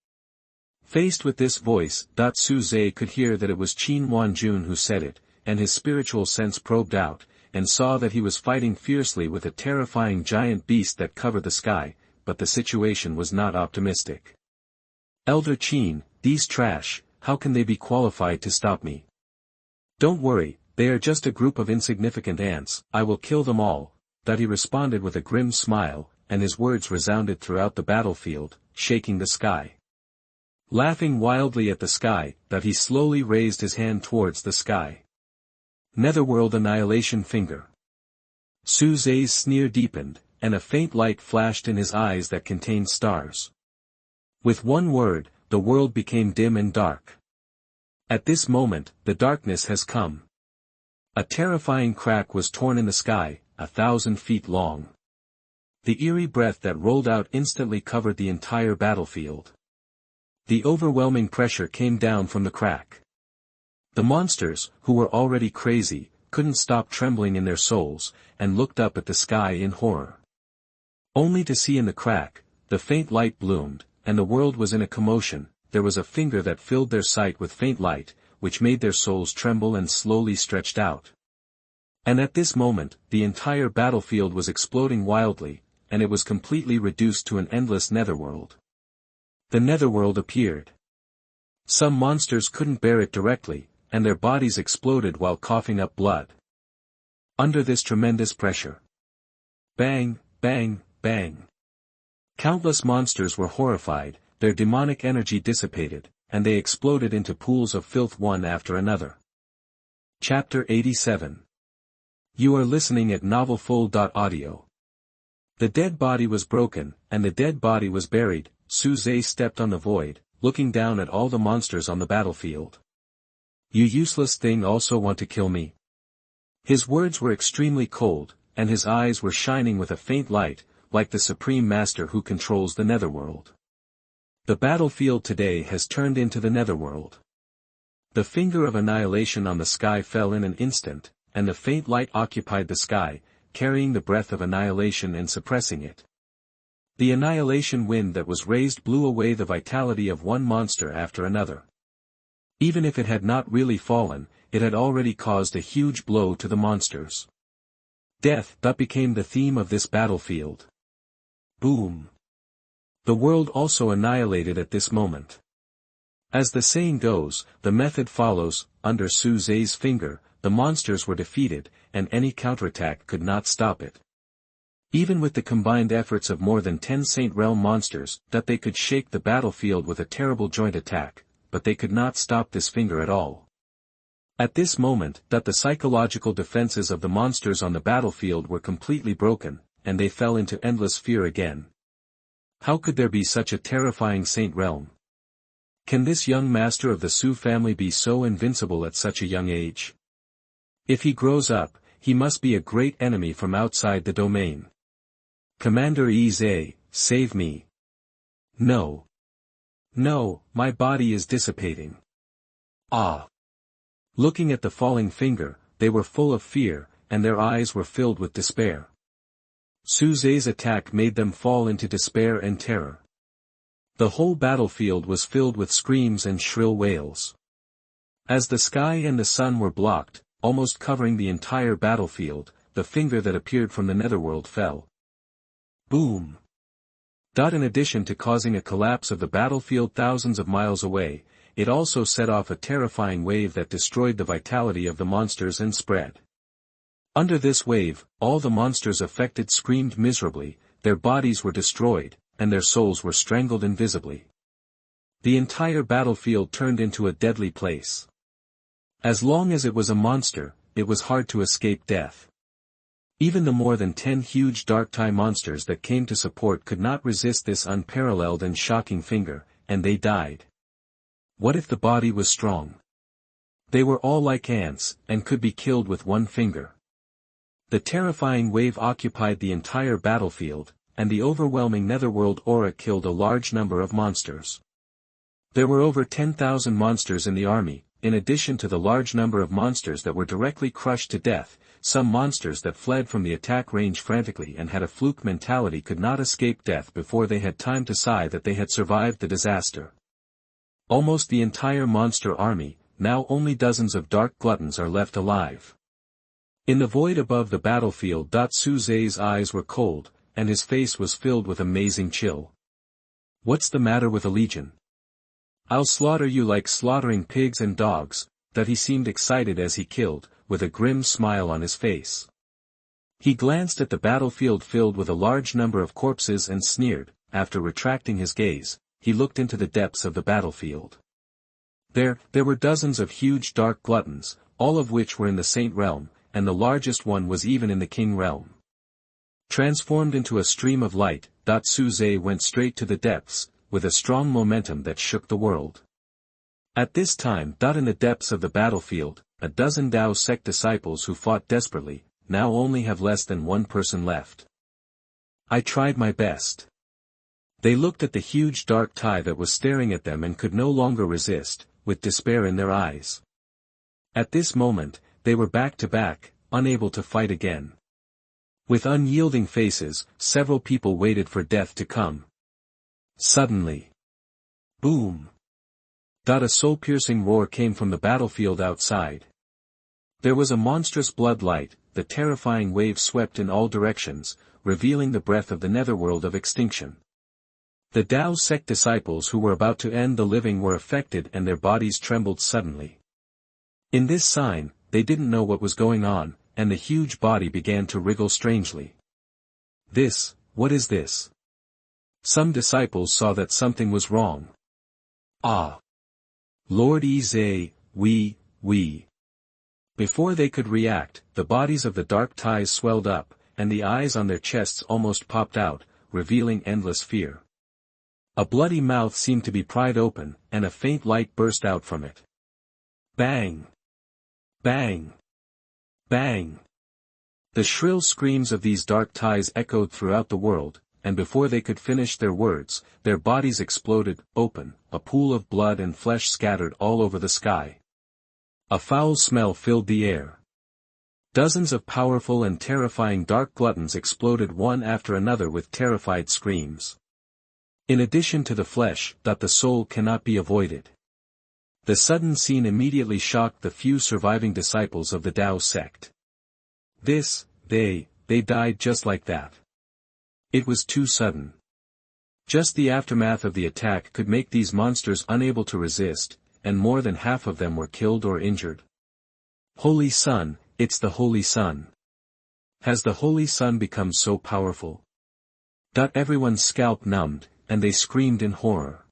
Faced with this voice, Suze could hear that it was Qin Wanjun who said it, and his spiritual sense probed out, and saw that he was fighting fiercely with a terrifying giant beast that covered the sky, but the situation was not optimistic. Elder Qin, these trash, how can they be qualified to stop me? Don't worry, they are just a group of insignificant ants, I will kill them all. He responded with a grim smile, and his words resounded throughout the battlefield, shaking the sky. Laughing wildly at the sky, he slowly raised his hand towards the sky. Netherworld Annihilation Finger. Suze's sneer deepened, and a faint light flashed in his eyes that contained stars. With one word, the world became dim and dark. At this moment, the darkness has come. A terrifying crack was torn in the sky, 1,000 feet long. The eerie breath that rolled out instantly covered the entire battlefield. The overwhelming pressure came down from the crack. The monsters, who were already crazy, couldn't stop trembling in their souls, and looked up at the sky in horror. Only to see in the crack, the faint light bloomed, and the world was in a commotion. There was a finger that filled their sight with faint light, which made their souls tremble and slowly stretched out. And at this moment, the entire battlefield was exploding wildly, and it was completely reduced to an endless netherworld. The netherworld appeared. Some monsters couldn't bear it directly, and their bodies exploded while coughing up blood. Under this tremendous pressure. Bang, bang, bang. Countless monsters were horrified, their demonic energy dissipated, and they exploded into pools of filth one after another. Chapter 87. You are listening at novelfull.audio. The dead body was broken, and the dead body was buried. Suze stepped on the void, looking down at all the monsters on the battlefield. You useless thing also want to kill me? His words were extremely cold, and his eyes were shining with a faint light, like the Supreme Master who controls the netherworld. The battlefield today has turned into the netherworld. The finger of annihilation on the sky fell in an instant, and the faint light occupied the sky, carrying the breath of annihilation and suppressing it. The annihilation wind that was raised blew away the vitality of one monster after another. Even if it had not really fallen, it had already caused a huge blow to the monsters. Death became the theme of this battlefield. Boom. The world also annihilated at this moment. As the saying goes, the method follows. Under Suze's finger, the monsters were defeated, and any counterattack could not stop it. Even with the combined efforts of more than 10 Saint Realm monsters, that they could shake the battlefield with a terrible joint attack, but they could not stop this finger at all. At this moment, that the psychological defenses of the monsters on the battlefield were completely broken, and they fell into endless fear again. How could there be such a terrifying Saint Realm? Can this young master of the Sioux family be so invincible at such a young age? If he grows up, he must be a great enemy from outside the domain. Commander Eze, save me. No. No, my body is dissipating. Ah. Looking at the falling finger, they were full of fear, and their eyes were filled with despair. Suze's attack made them fall into despair and terror. The whole battlefield was filled with screams and shrill wails. As the sky and the sun were blocked, almost covering the entire battlefield, the finger that appeared from the netherworld fell. Boom! In addition to causing a collapse of the battlefield thousands of miles away, it also set off a terrifying wave that destroyed the vitality of the monsters and spread. Under this wave, all the monsters affected screamed miserably, their bodies were destroyed, and their souls were strangled invisibly. The entire battlefield turned into a deadly place. As long as it was a monster, it was hard to escape death. Even the more than 10 huge Dark-Tai monsters that came to support could not resist this unparalleled and shocking finger, and they died. What if the body was strong? They were all like ants, and could be killed with one finger. The terrifying wave occupied the entire battlefield, and the overwhelming netherworld aura killed a large number of monsters. There were over 10,000 monsters in the army, in addition to the large number of monsters that were directly crushed to death. Some monsters that fled from the attack range frantically and had a fluke mentality could not escape death before they had time to sigh that they had survived the disaster. Almost the entire monster army, now only dozens of dark gluttons are left alive. In the void above the battlefield. Suze's eyes were cold, and his face was filled with amazing chill. What's the matter with a legion? I'll slaughter you like slaughtering pigs and dogs. That he seemed excited as he killed, with a grim smile on his face. He glanced at the battlefield filled with a large number of corpses and sneered. After retracting his gaze, he looked into the depths of the battlefield. There were dozens of huge dark gluttons, all of which were in the Saint Realm, and the largest one was even in the King Realm. Transformed into a stream of light, Suze went straight to the depths, with a strong momentum that shook the world. At this time. In the depths of the battlefield, a dozen Dao sect disciples who fought desperately, now only have less than one person left. I tried my best. They looked at the huge dark Tai that was staring at them and could no longer resist, with despair in their eyes. At this moment, they were back to back, unable to fight again. With unyielding faces, several people waited for death to come. Suddenly. Boom! A soul-piercing roar came from the battlefield outside. There was a monstrous blood light, the terrifying wave swept in all directions, revealing the breath of the netherworld of extinction. The Dao sect disciples who were about to end the living were affected and their bodies trembled suddenly. In this sign, they didn't know what was going on, and the huge body began to wriggle strangely. What is this? Some disciples saw that something was wrong. Ah! Lord Eze, we. Before they could react, the bodies of the dark ties swelled up, and the eyes on their chests almost popped out, revealing endless fear. A bloody mouth seemed to be pried open, and a faint light burst out from it. Bang! Bang! Bang! The shrill screams of these dark ties echoed throughout the world, and before they could finish their words, their bodies exploded, open, a pool of blood and flesh scattered all over the sky. A foul smell filled the air. Dozens of powerful and terrifying dark gluttons exploded one after another with terrified screams. In addition to the flesh, the soul cannot be avoided. The sudden scene immediately shocked the few surviving disciples of the Dao sect. They died just like that. It was too sudden. Just the aftermath of the attack could make these monsters unable to resist, and more than half of them were killed or injured. Holy Sun, it's the Holy Sun. Has the Holy Sun become so powerful? Everyone's scalp numbed, and they screamed in horror.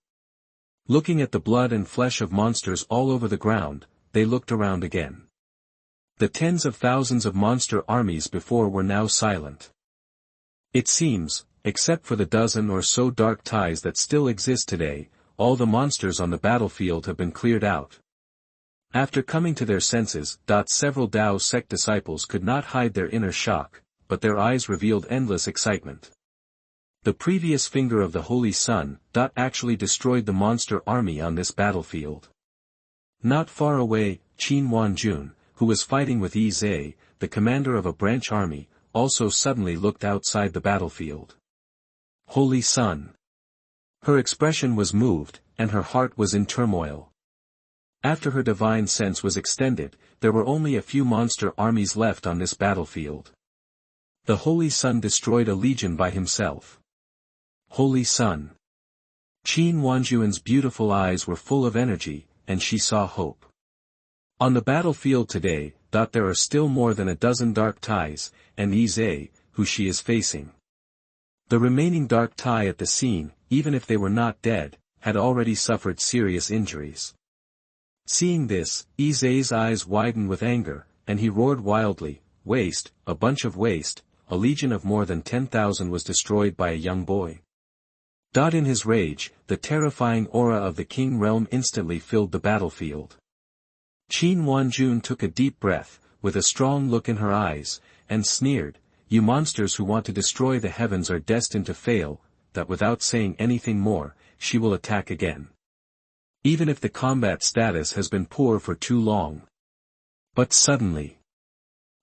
Looking at the blood and flesh of monsters all over the ground, they looked around again. The tens of thousands of monster armies before were now silent. It seems, except for the dozen or so dark ties that still exist today, all the monsters on the battlefield have been cleared out. After coming to their senses, several Tao sect disciples could not hide their inner shock, but their eyes revealed endless excitement. The previous finger of the Holy Sun, actually destroyed the monster army on this battlefield. Not far away, Qin Wanjun, who was fighting with Yi Zhe, the commander of a branch army, also suddenly looked outside the battlefield. Holy Sun. Her expression was moved, and her heart was in turmoil. After her divine sense was extended, there were only a few monster armies left on this battlefield. The Holy Sun destroyed a legion by himself. Holy Sun. Qin Wanjun's beautiful eyes were full of energy, and she saw hope. On the battlefield today, there are still more than a dozen dark ties, and Yi Zhe, who she is facing. The remaining dark tie at the scene, even if they were not dead, had already suffered serious injuries. Seeing this, Yi Zhe's eyes widened with anger, and he roared wildly, "Waste, a bunch of waste, a legion of more than 10,000 was destroyed by a young boy." In his rage, the terrifying aura of the King Realm instantly filled the battlefield. Qin Wanjun took a deep breath, with a strong look in her eyes, and sneered, "You monsters who want to destroy the heavens are destined to fail." Without saying anything more, she will attack again. Even if the combat status has been poor for too long. But suddenly.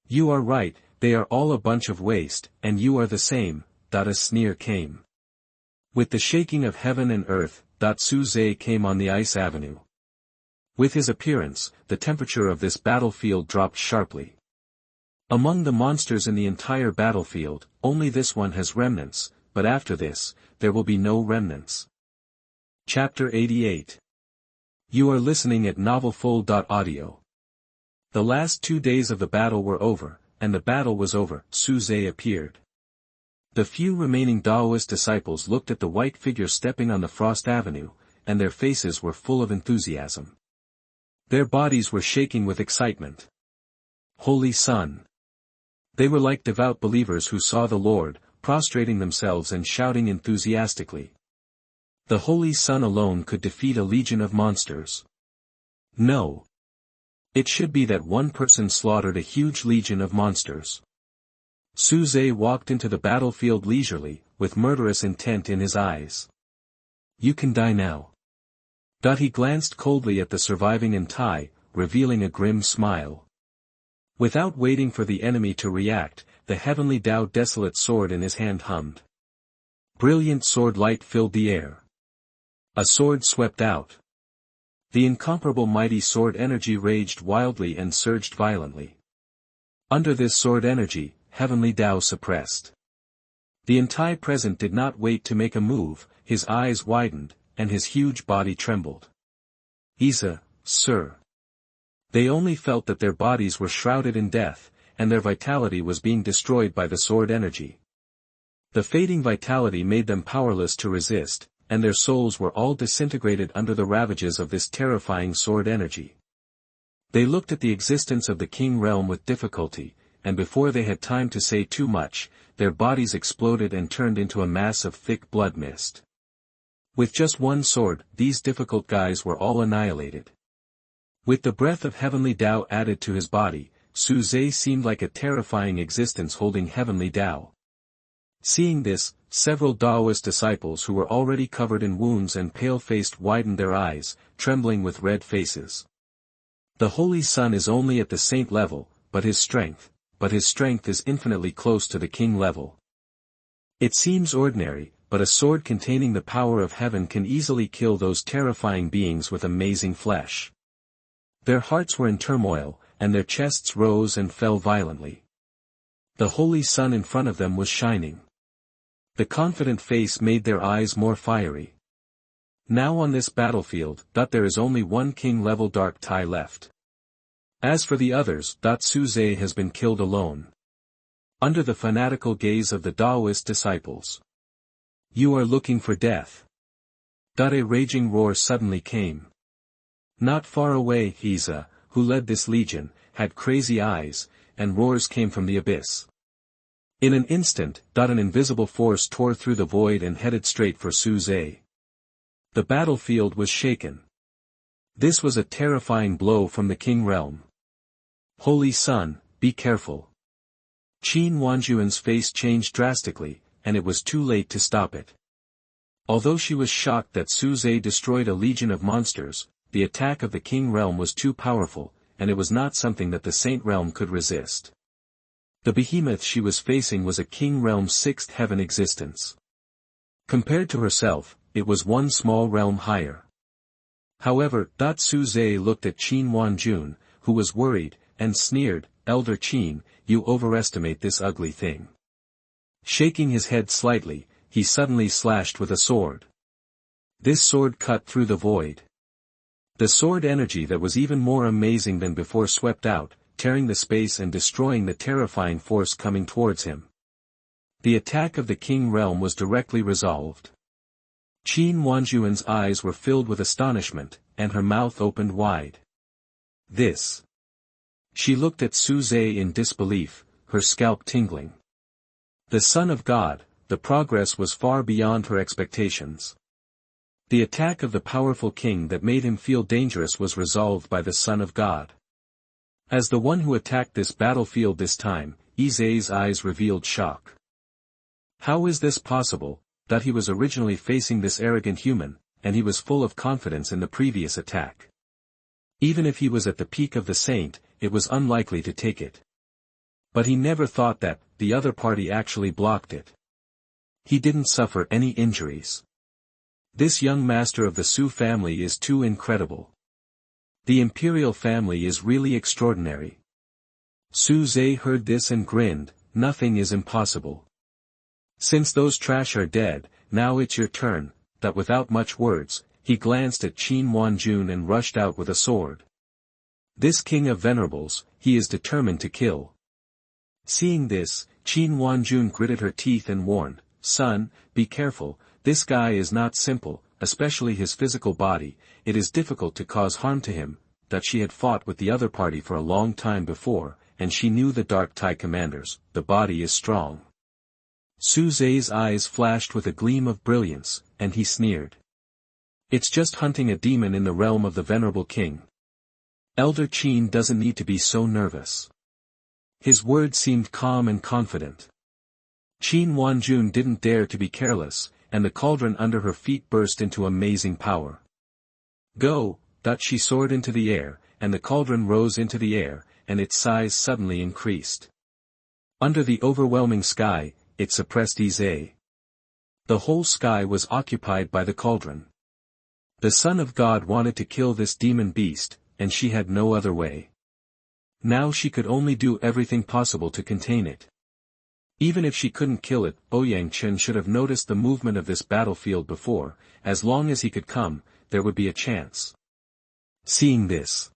"You are right, they are all a bunch of waste, and you are the same." A sneer came. With the shaking of heaven and earth, Su Zhe came on the ice avenue. With his appearance, the temperature of this battlefield dropped sharply. Among the monsters in the entire battlefield, only this one has remnants, but after this, there will be no remnants. Chapter 88. You are listening at novelfull.audio. The last 2 days of the battle were over, and the battle was over. Su Zhe appeared. The few remaining Daoist disciples looked at the white figure stepping on the frost avenue, and their faces were full of enthusiasm. Their bodies were shaking with excitement. Holy Sun. They were like devout believers who saw the Lord, prostrating themselves and shouting enthusiastically. The Holy Sun alone could defeat a legion of monsters. No. It should be that one person slaughtered a huge legion of monsters. Su Zhe walked into the battlefield leisurely, with murderous intent in his eyes. "You can die now." He glanced coldly at the surviving Entai, revealing a grim smile. Without waiting for the enemy to react, the heavenly Tao desolate sword in his hand hummed. Brilliant sword light filled the air. A sword swept out. The incomparable mighty sword energy raged wildly and surged violently. Under this sword energy, heavenly Tao suppressed. The Entai present did not wait to make a move, his eyes widened, and his huge body trembled. "Isa, sir." They only felt that their bodies were shrouded in death, and their vitality was being destroyed by the sword energy. The fading vitality made them powerless to resist, and their souls were all disintegrated under the ravages of this terrifying sword energy. They looked at the existence of the King Realm with difficulty, and before they had time to say too much, their bodies exploded and turned into a mass of thick blood mist. With just one sword, these difficult guys were all annihilated. With the breath of heavenly Tao added to his body, Su Zhe seemed like a terrifying existence holding heavenly Tao. Seeing this, several Daoist disciples who were already covered in wounds and pale-faced widened their eyes, trembling with red faces. The Holy Sun is only at the saint level, but his strength is infinitely close to the king level. It seems ordinary, but a sword containing the power of heaven can easily kill those terrifying beings with amazing flesh. Their hearts were in turmoil, and their chests rose and fell violently. The Holy Sun in front of them was shining. The confident face made their eyes more fiery. Now on this battlefield, there is only one king-level dark tie left. As for the others, Su Zhe has been killed alone. under the fanatical gaze of the Taoist disciples. You are looking for death. A raging roar suddenly came. Not far away, Hiza, who led this legion, had crazy eyes, and roars came from the abyss. In an instant, an invisible force tore through the void and headed straight for Su Zhe. The battlefield was shaken. This was a terrifying blow from the King realm. Holy Sun, be careful. Qin Wanjuan's face changed drastically, and it was too late to stop it. Although she was shocked that Su Zhe destroyed a legion of monsters, the attack of the King realm was too powerful, and it was not something that the Saint realm could resist. The behemoth she was facing was a King realm's sixth heaven existence. Compared to herself, it was one small realm higher. However, Su Zhe looked at Qin Wanjun, who was worried, and sneered, Elder Qin, you overestimate this ugly thing. Shaking his head slightly, he suddenly slashed with a sword. This sword cut through the void. The sword energy that was even more amazing than before swept out, tearing the space and destroying the terrifying force coming towards him. The attack of the King realm was directly resolved. Qin Wanjuan's eyes were filled with astonishment, and her mouth opened wide. This. She looked at Su Zhe in disbelief, her scalp tingling. The Son of God, the progress was far beyond her expectations. The attack of the powerful king that made him feel dangerous was resolved by the Son of God. As the one who attacked this battlefield this time, Zhe's eyes revealed shock. How is this possible, that he was originally facing this arrogant human, and he was full of confidence in the previous attack? Even if he was at the peak of the saint, it was unlikely to take it. But he never thought that, the other party actually blocked it. He didn't suffer any injuries. This young master of the Su family is too incredible. The imperial family is really extraordinary. Su Zhe heard this and grinned, nothing is impossible. Since those trash are dead, now it's your turn, that without much words, he glanced at Qin Wanjun and rushed out with a sword. This king of venerables, he is determined to kill. Seeing this, Qin Wanjun gritted her teeth and warned, Son, be careful, this guy is not simple, especially his physical body, it is difficult to cause harm to him, that she had fought with the other party for a long time before, and she knew the Dark Tai commanders, the body is strong. Su Zhe's eyes flashed with a gleam of brilliance, and he sneered. It's just hunting a demon in the realm of the venerable king. Elder Qin doesn't need to be so nervous. His words seemed calm and confident. Qin Wanjun didn't dare to be careless, and the cauldron under her feet burst into amazing power. Go, she soared into the air, and the cauldron rose into the air, and its size suddenly increased. Under the overwhelming sky, it suppressed Zhe. The whole sky was occupied by the cauldron. The Son of God wanted to kill this demon beast, and she had no other way. Now she could only do everything possible to contain it. Even if she couldn't kill it, Ouyang Chen should have noticed the movement of this battlefield before, as long as he could come, there would be a chance. Seeing this.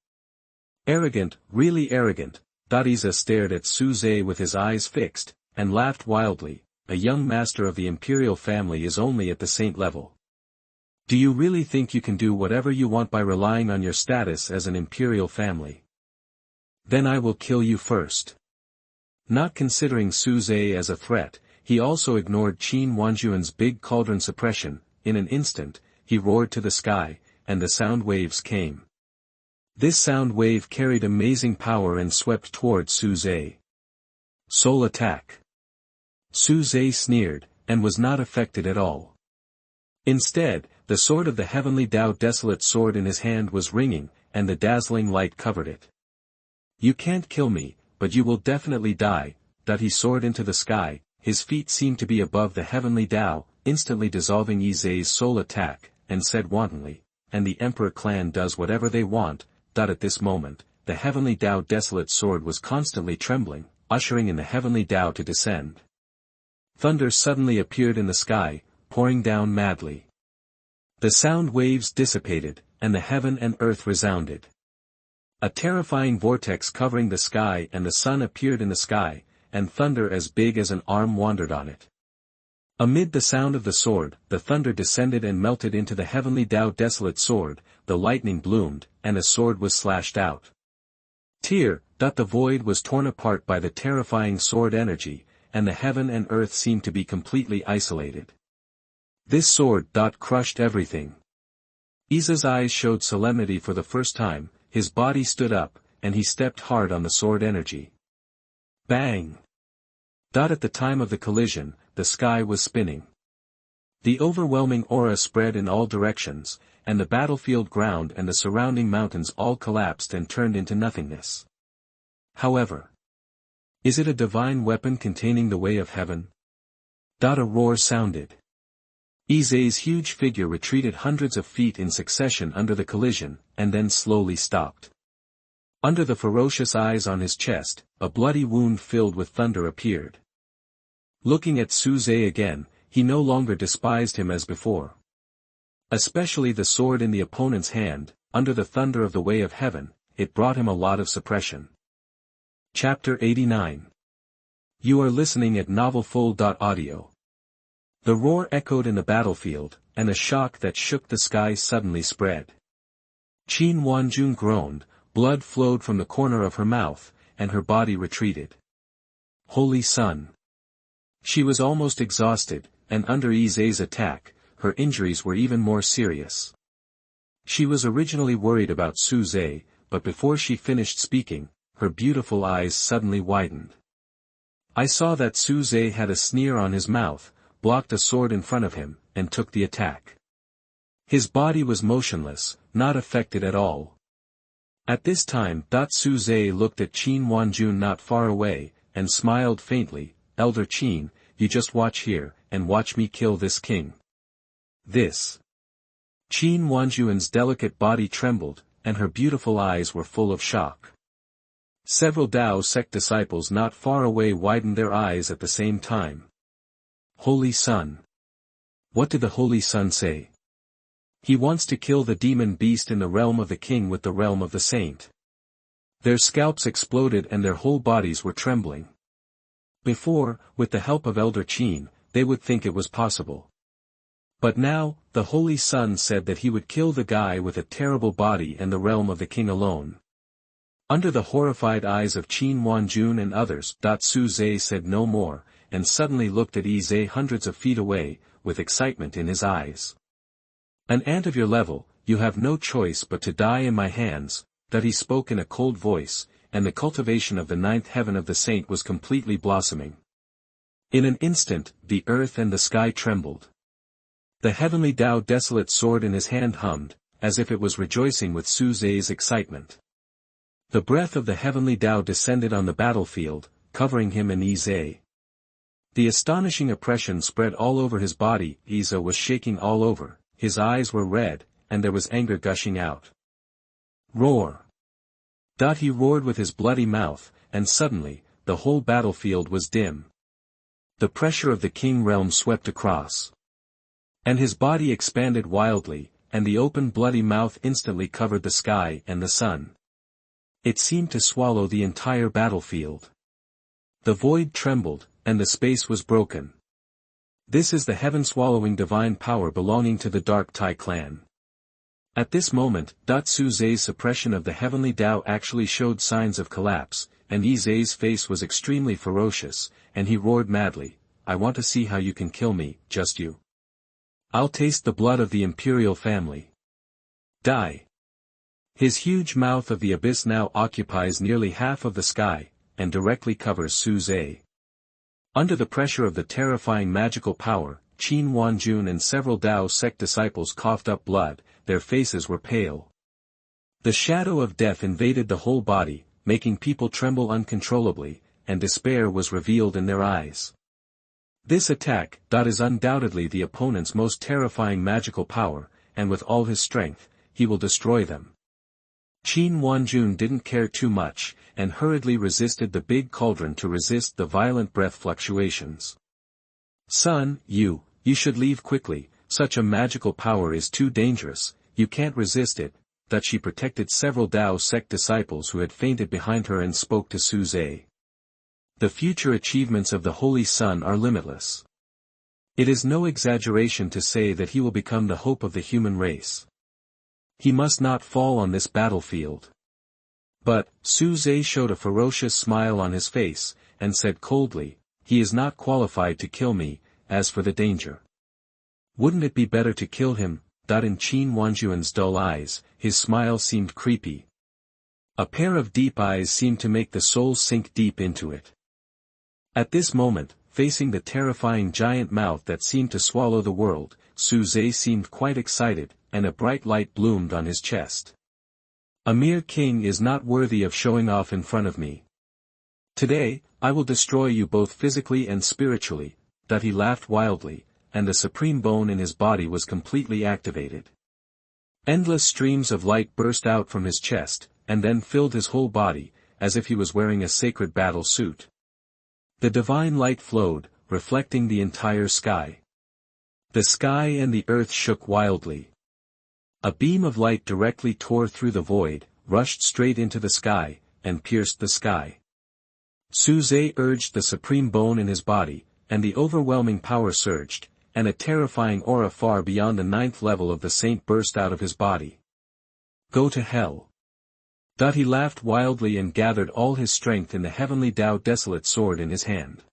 Arrogant, really arrogant, Dadiza stared at Su Zhe with his eyes fixed, and laughed wildly, a young master of the imperial family is only at the saint level. Do you really think you can do whatever you want by relying on your status as an imperial family? Then I will kill you first. Not considering Su Zhe as a threat, he also ignored Qin Wanjuan's big cauldron suppression. In an instant, he roared to the sky, and the sound waves came. This sound wave carried amazing power and swept toward Su Zhe. Soul attack. Su Zhe sneered, and was not affected at all. Instead, the sword of the heavenly Tao desolate sword in his hand was ringing, and the dazzling light covered it. You can't kill me, but you will definitely die. He soared into the sky, his feet seemed to be above the heavenly Tao, instantly dissolving Zhe's soul attack, and said wantonly, and the Emperor clan does whatever they want. At this moment, the heavenly Tao desolate sword was constantly trembling, ushering in the heavenly Tao to descend. Thunder suddenly appeared in the sky, pouring down madly. The sound waves dissipated, and the heaven and earth resounded. A terrifying vortex covering the sky and the sun appeared in the sky, and thunder as big as an arm wandered on it. Amid the sound of the sword, the thunder descended and melted into the heavenly Tao desolate sword, the lightning bloomed, and a sword was slashed out. The void was torn apart by the terrifying sword energy, and the heaven and earth seemed to be completely isolated. This sword crushed everything. Iza's eyes showed solemnity for the first time, his body stood up, and he stepped hard on the sword energy. Bang! At the time of the collision, the sky was spinning. The overwhelming aura spread in all directions, and the battlefield ground and the surrounding mountains all collapsed and turned into nothingness. However, is it a divine weapon containing the way of heaven? A roar sounded. Iza's huge figure retreated hundreds of feet in succession under the collision, and then slowly stopped. Under the ferocious eyes on his chest, a bloody wound filled with thunder appeared. Looking at Suze again, he no longer despised him as before. Especially the sword in the opponent's hand, under the thunder of the way of heaven, it brought him a lot of suppression. Chapter 89. You are listening at novelfull.audio. The roar echoed in the battlefield, and a shock that shook the sky suddenly spread. Qin Wanjun groaned, blood flowed from the corner of her mouth, and her body retreated. Holy Sun! She was almost exhausted, and under Iza's attack, her injuries were even more serious. She was originally worried about Suze, but before she finished speaking, her beautiful eyes suddenly widened. I saw that Suze had a sneer on his mouth, blocked a sword in front of him, and took the attack. His body was motionless, not affected at all. At this time, Suze looked at Qin Wanjun not far away, and smiled faintly. Elder Qin, you just watch here, and watch me kill this king. This. Qin Wanjun's delicate body trembled, and her beautiful eyes were full of shock. Several Dao sect disciples not far away widened their eyes at the same time. Holy Sun. What did the Holy Sun say? He wants to kill the demon beast in the realm of the king with the realm of the saint. Their scalps exploded and their whole bodies were trembling. Before, with the help of Elder Qin, they would think it was possible. But now, the Holy Sun said that he would kill the guy with a terrible body and the realm of the king alone. Under the horrified eyes of Qin Wanjun and others, Suze said no more, and suddenly looked at Ize hundreds of feet away, with excitement in his eyes. An ant of your level, you have no choice but to die in my hands, he spoke in a cold voice, and the cultivation of the ninth heaven of the saint was completely blossoming. In an instant, the earth and the sky trembled. The heavenly Tao desolate sword in his hand hummed, as if it was rejoicing with Suze's excitement. The breath of the heavenly Tao descended on the battlefield, covering him and Ize. The astonishing oppression spread all over his body. Ize was shaking all over, his eyes were red, and there was anger gushing out. Roar! He roared with his bloody mouth, and suddenly, the whole battlefield was dim. The pressure of the king realm swept across. And his body expanded wildly, and the open bloody mouth instantly covered the sky and the sun. It seemed to swallow the entire battlefield. The void trembled, and the space was broken. This is the heaven-swallowing divine power belonging to the Dark Tai clan. At this moment, Suze's suppression of the heavenly Tao actually showed signs of collapse, and Ize's face was extremely ferocious, and he roared madly, I want to see how you can kill me, just you. I'll taste the blood of the imperial family. Die. His huge mouth of the abyss now occupies nearly half of the sky, and directly covers Suze. Under the pressure of the terrifying magical power, Qin Wanjun and several Dao sect disciples coughed up blood, their faces were pale. The shadow of death invaded the whole body, making people tremble uncontrollably, and despair was revealed in their eyes. This attack, is undoubtedly the opponent's most terrifying magical power, and with all his strength, he will destroy them. Qin Wanjun didn't care too much, and hurriedly resisted the big cauldron to resist the violent breath fluctuations. Son, you should leave quickly, such a magical power is too dangerous, you can't resist it. She protected several Dao sect disciples who had fainted behind her and spoke to Suze. The future achievements of the Holy Son are limitless. It is no exaggeration to say that he will become the hope of the human race. He must not fall on this battlefield. But, Su Zhe showed a ferocious smile on his face, and said coldly, he is not qualified to kill me. As for the danger, wouldn't it be better to kill him? In Qin Wanjuan's dull eyes, his smile seemed creepy. A pair of deep eyes seemed to make the soul sink deep into it. At this moment, facing the terrifying giant mouth that seemed to swallow the world, Su Zhe seemed quite excited, and a bright light bloomed on his chest. A mere king is not worthy of showing off in front of me. Today, I will destroy you both physically and spiritually. He laughed wildly, and the supreme bone in his body was completely activated. Endless streams of light burst out from his chest, and then filled his whole body, as if he was wearing a sacred battle suit. The divine light flowed, reflecting the entire sky. The sky and the earth shook wildly. A beam of light directly tore through the void, rushed straight into the sky, and pierced the sky. Su Zhe urged the supreme bone in his body, and the overwhelming power surged, and a terrifying aura far beyond the 9th level of the saint burst out of his body. Go to hell. He laughed wildly and gathered all his strength in the heavenly Tao desolate sword in his hand.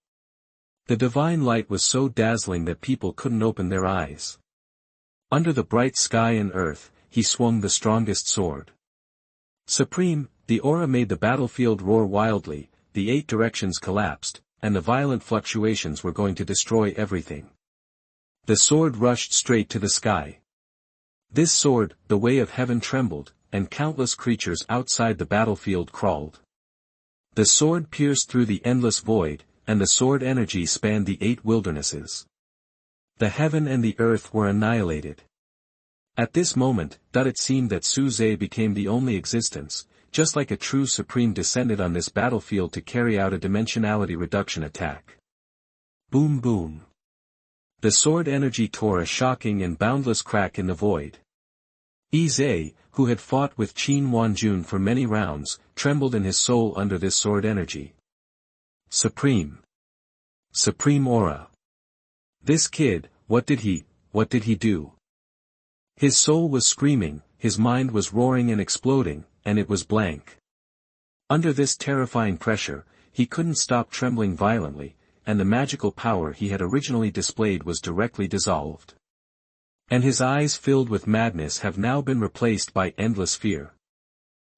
The divine light was so dazzling that people couldn't open their eyes. Under the bright sky and earth, he swung the strongest sword. Supreme, the aura made the battlefield roar wildly, the 8 directions collapsed, and the violent fluctuations were going to destroy everything. The sword rushed straight to the sky. This sword, the way of heaven trembled, and countless creatures outside the battlefield crawled. The sword pierced through the endless void, and the sword energy spanned the 8 wildernesses. The heaven and the earth were annihilated. At this moment, it seemed that Su Zhe became the only existence, just like a true supreme descended on this battlefield to carry out a dimensionality reduction attack. Boom boom. The sword energy tore a shocking and boundless crack in the void. Yi Zhe, who had fought with Qin Wanjun for many rounds, trembled in his soul under this sword energy. Supreme. Supreme aura. This kid, what did he do? His soul was screaming, his mind was roaring and exploding, and it was blank. Under this terrifying pressure, he couldn't stop trembling violently, and the magical power he had originally displayed was directly dissolved. And his eyes filled with madness have now been replaced by endless fear.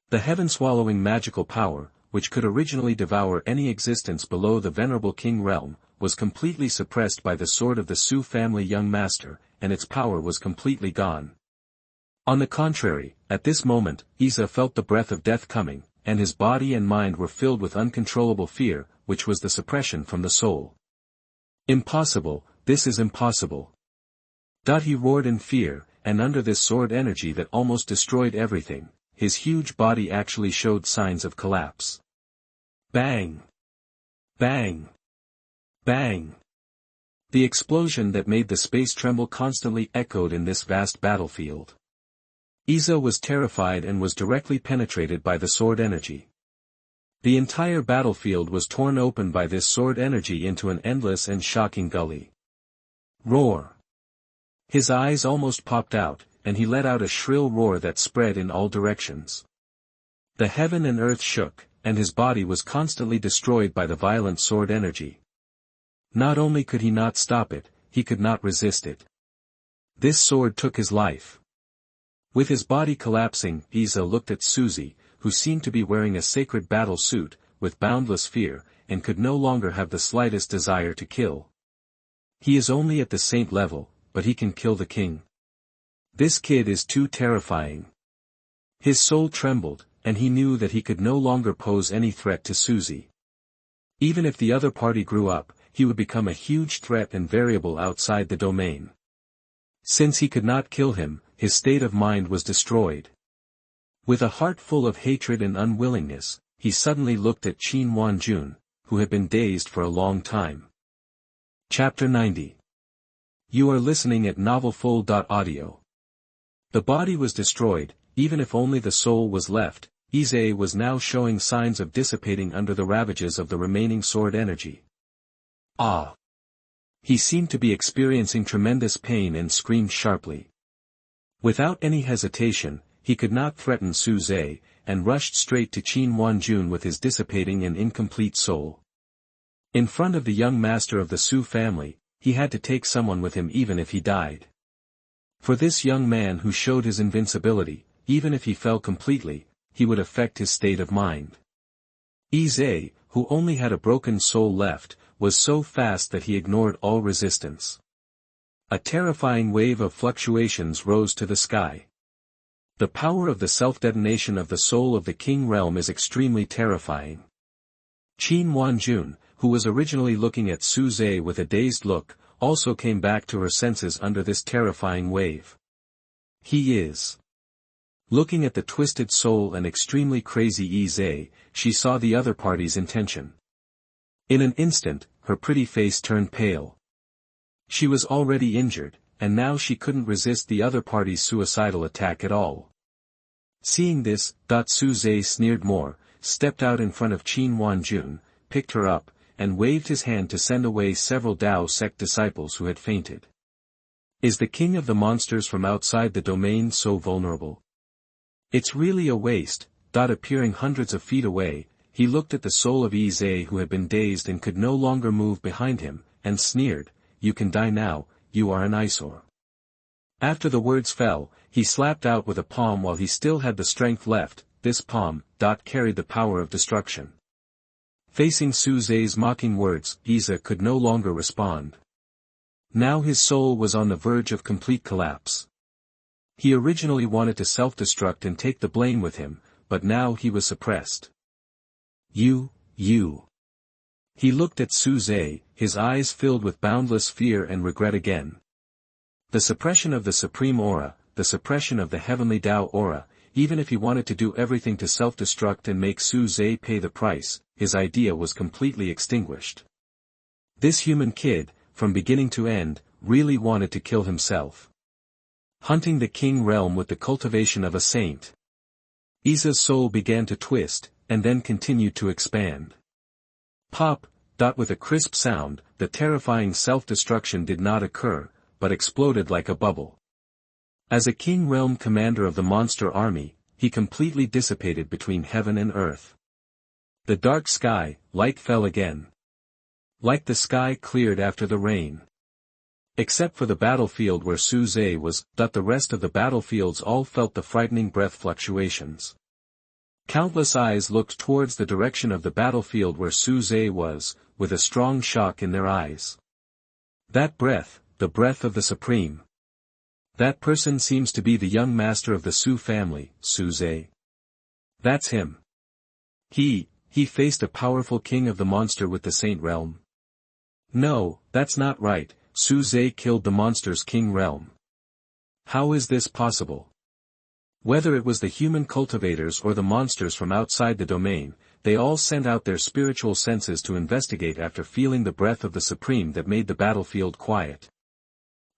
The heaven-swallowing magical power, which could originally devour any existence below the venerable king realm, was completely suppressed by the sword of the Su family young master, and its power was completely gone. On the contrary, at this moment, Isa felt the breath of death coming, and his body and mind were filled with uncontrollable fear, which was the suppression from the soul. Impossible, this is impossible. He roared in fear, and under this sword energy that almost destroyed everything, his huge body actually showed signs of collapse. Bang! Bang! Bang! The explosion that made the space tremble constantly echoed in this vast battlefield. Isa was terrified and was directly penetrated by the sword energy. The entire battlefield was torn open by this sword energy into an endless and shocking gully. Roar! His eyes almost popped out, and he let out a shrill roar that spread in all directions. The heaven and earth shook, and his body was constantly destroyed by the violent sword energy. Not only could he not stop it, he could not resist it. This sword took his life. With his body collapsing, Isa looked at Suzy, who seemed to be wearing a sacred battle suit, with boundless fear, and could no longer have the slightest desire to kill. He is only at the saint level, but he can kill the king. This kid is too terrifying. His soul trembled, and he knew that he could no longer pose any threat to Suzy. Even if the other party grew up, he would become a huge threat and variable outside the domain. Since he could not kill him, his state of mind was destroyed. With a heart full of hatred and unwillingness, he suddenly looked at Qin Wanjun, who had been dazed for a long time. Chapter 90. You are listening at novelfull.audio. The body was destroyed, even if only the soul was left, Ise was now showing signs of dissipating under the ravages of the remaining sword energy. Ah! He seemed to be experiencing tremendous pain and screamed sharply. Without any hesitation, he could not threaten Su Zhe, and rushed straight to Qin Wanjun with his dissipating and incomplete soul. In front of the young master of the Su family, he had to take someone with him even if he died. For this young man who showed his invincibility, even if he fell completely, he would affect his state of mind. Ise, who only had a broken soul left, was so fast that he ignored all resistance. A terrifying wave of fluctuations rose to the sky. The power of the self-detonation of the soul of the King realm is extremely terrifying. Qin Wanjun, who was originally looking at Su Zhe with a dazed look, also came back to her senses under this terrifying wave. He is. Looking at the twisted soul and extremely crazy Ise, she saw the other party's intention. In an instant, her pretty face turned pale. She was already injured, and now she couldn't resist the other party's suicidal attack at all. Seeing this, Su Zhe sneered more, stepped out in front of Qin Wanjun, picked her up, and waved his hand to send away several Dao sect disciples who had fainted. Is the king of the monsters from outside the domain so vulnerable? It's really a waste. Appearing hundreds of feet away, he looked at the soul of Ise who had been dazed and could no longer move behind him, and sneered, "You can die now, you are an eyesore." After the words fell, he slapped out with a palm while he still had the strength left. This palm, carried the power of destruction. Facing Su Zhe's mocking words, Ise could no longer respond. Now his soul was on the verge of complete collapse. He originally wanted to self-destruct and take the blame with him, but now he was suppressed. You. He looked at Su Zhe, his eyes filled with boundless fear and regret again. The suppression of the supreme aura, the suppression of the heavenly Tao aura, even if he wanted to do everything to self-destruct and make Su Zhe pay the price, his idea was completely extinguished. This human kid, from beginning to end, really wanted to kill himself. Hunting the king realm with the cultivation of a saint. Ise's soul began to twist, and then continued to expand. Pop, with a crisp sound, the terrifying self-destruction did not occur, but exploded like a bubble. As a king realm commander of the monster army, he completely dissipated between heaven and earth. The dark sky, light fell again. Like the sky cleared after the rain. Except for the battlefield where Su Zhe was, the rest of the battlefields all felt the frightening breath fluctuations. Countless eyes looked towards the direction of the battlefield where Su Zhe was, with a strong shock in their eyes. That breath, the breath of the Supreme. That person seems to be the young master of the Su family, Su Zhe. That's him. He faced a powerful king of the monster with the saint realm. No, that's not right, Su Zhe killed the monster's king realm. How is this possible? Whether it was the human cultivators or the monsters from outside the domain, they all sent out their spiritual senses to investigate after feeling the breath of the Supreme that made the battlefield quiet.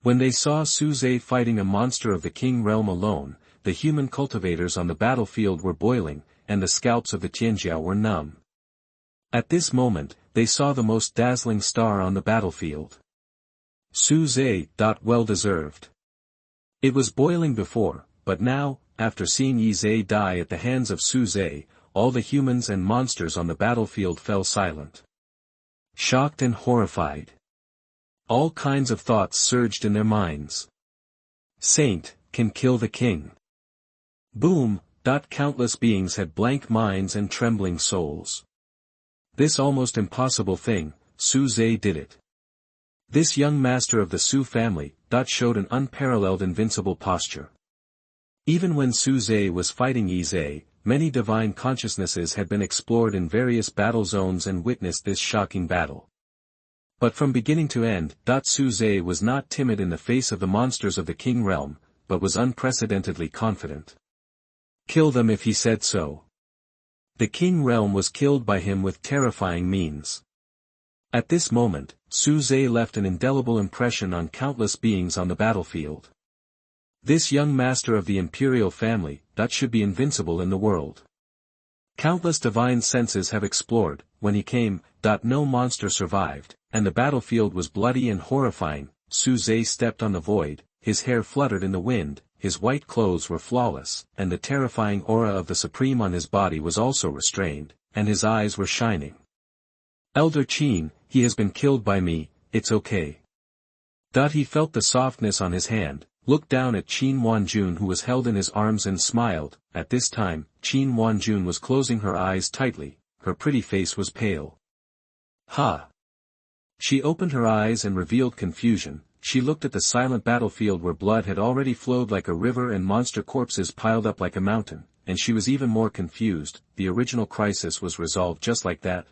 When they saw Su Zhe fighting a monster of the king realm alone, the human cultivators on the battlefield were boiling, and the scalps of the Tianjiao were numb. At this moment, they saw the most dazzling star on the battlefield. Su Zhe, well deserved. It was boiling before, but now, after seeing Ise die at the hands of Su Zhe, all the humans and monsters on the battlefield fell silent. Shocked and horrified. All kinds of thoughts surged in their minds. Saint, can kill the king. Boom, countless beings had blank minds and trembling souls. This almost impossible thing, Su Zhe did it. This young master of the Su family, showed an unparalleled invincible posture. Even when Su Zhe was fighting Ise, many divine consciousnesses had been explored in various battle zones and witnessed this shocking battle. But from beginning to end, Su Zhe was not timid in the face of the monsters of the king realm, but was unprecedentedly confident. Kill them if he said so. The king realm was killed by him with terrifying means. At this moment, Su Zhe left an indelible impression on countless beings on the battlefield. This young master of the imperial family, should be invincible in the world. Countless divine senses have explored, when he came, no monster survived, and the battlefield was bloody and horrifying. Suze stepped on the void, his hair fluttered in the wind, his white clothes were flawless, and the terrifying aura of the Supreme on his body was also restrained, and his eyes were shining. Elder Qin, he has been killed by me, it's okay. He felt the softness on his hand, looked down at Qin Wanjun who was held in his arms and smiled. At this time, Qin Wanjun was closing her eyes tightly, her pretty face was pale. Ha! She opened her eyes and revealed confusion. She looked at the silent battlefield where blood had already flowed like a river and monster corpses piled up like a mountain, and she was even more confused. The original crisis was resolved just like that.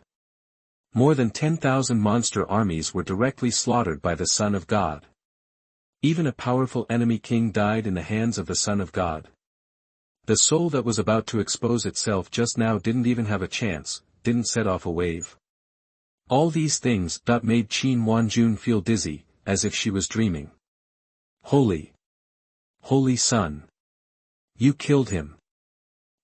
More than 10,000 monster armies were directly slaughtered by the Son of God. Even a powerful enemy king died in the hands of the Son of God. The soul that was about to expose itself just now didn't even have a chance, didn't set off a wave. All these things made Qin Wanjun feel dizzy, as if she was dreaming. Holy Son! You killed him.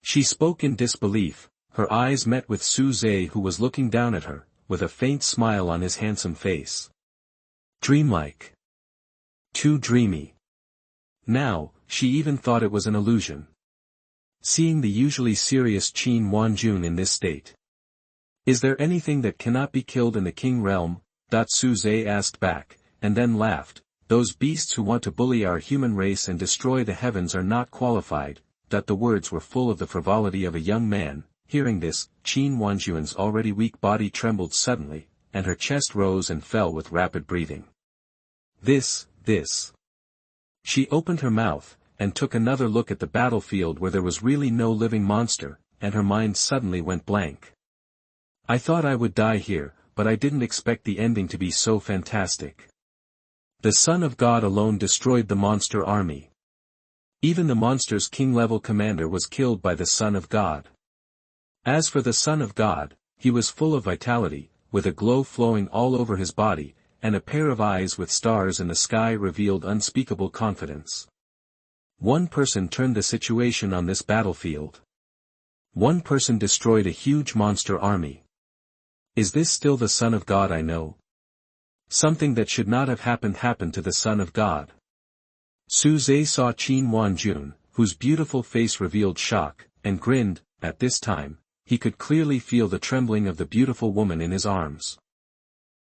She spoke in disbelief, her eyes met with Suze who was looking down at her, with a faint smile on his handsome face. Dreamlike. Too dreamy. Now, she even thought it was an illusion. Seeing the usually serious Qin Wanjun in this state. Is there anything that cannot be killed in the king realm? Suze asked back, and then laughed. Those beasts who want to bully our human race and destroy the heavens are not qualified. The words were full of the frivolity of a young man. Hearing this, Qin Wanjun's already weak body trembled suddenly, and her chest rose and fell with rapid breathing. This. She opened her mouth, and took another look at the battlefield where there was really no living monster, and her mind suddenly went blank. I thought I would die here, but I didn't expect the ending to be so fantastic. The Son of God alone destroyed the monster army. Even the monster's king-level commander was killed by the Son of God. As for the Son of God, he was full of vitality, with a glow flowing all over his body, and a pair of eyes with stars in the sky revealed unspeakable confidence. One person turned the situation on this battlefield. One person destroyed a huge monster army. Is this still the Son of God I know? Something that should not have happened to the Son of God. Suze saw Qin Wanjun, whose beautiful face revealed shock, and grinned. At this time, he could clearly feel the trembling of the beautiful woman in his arms.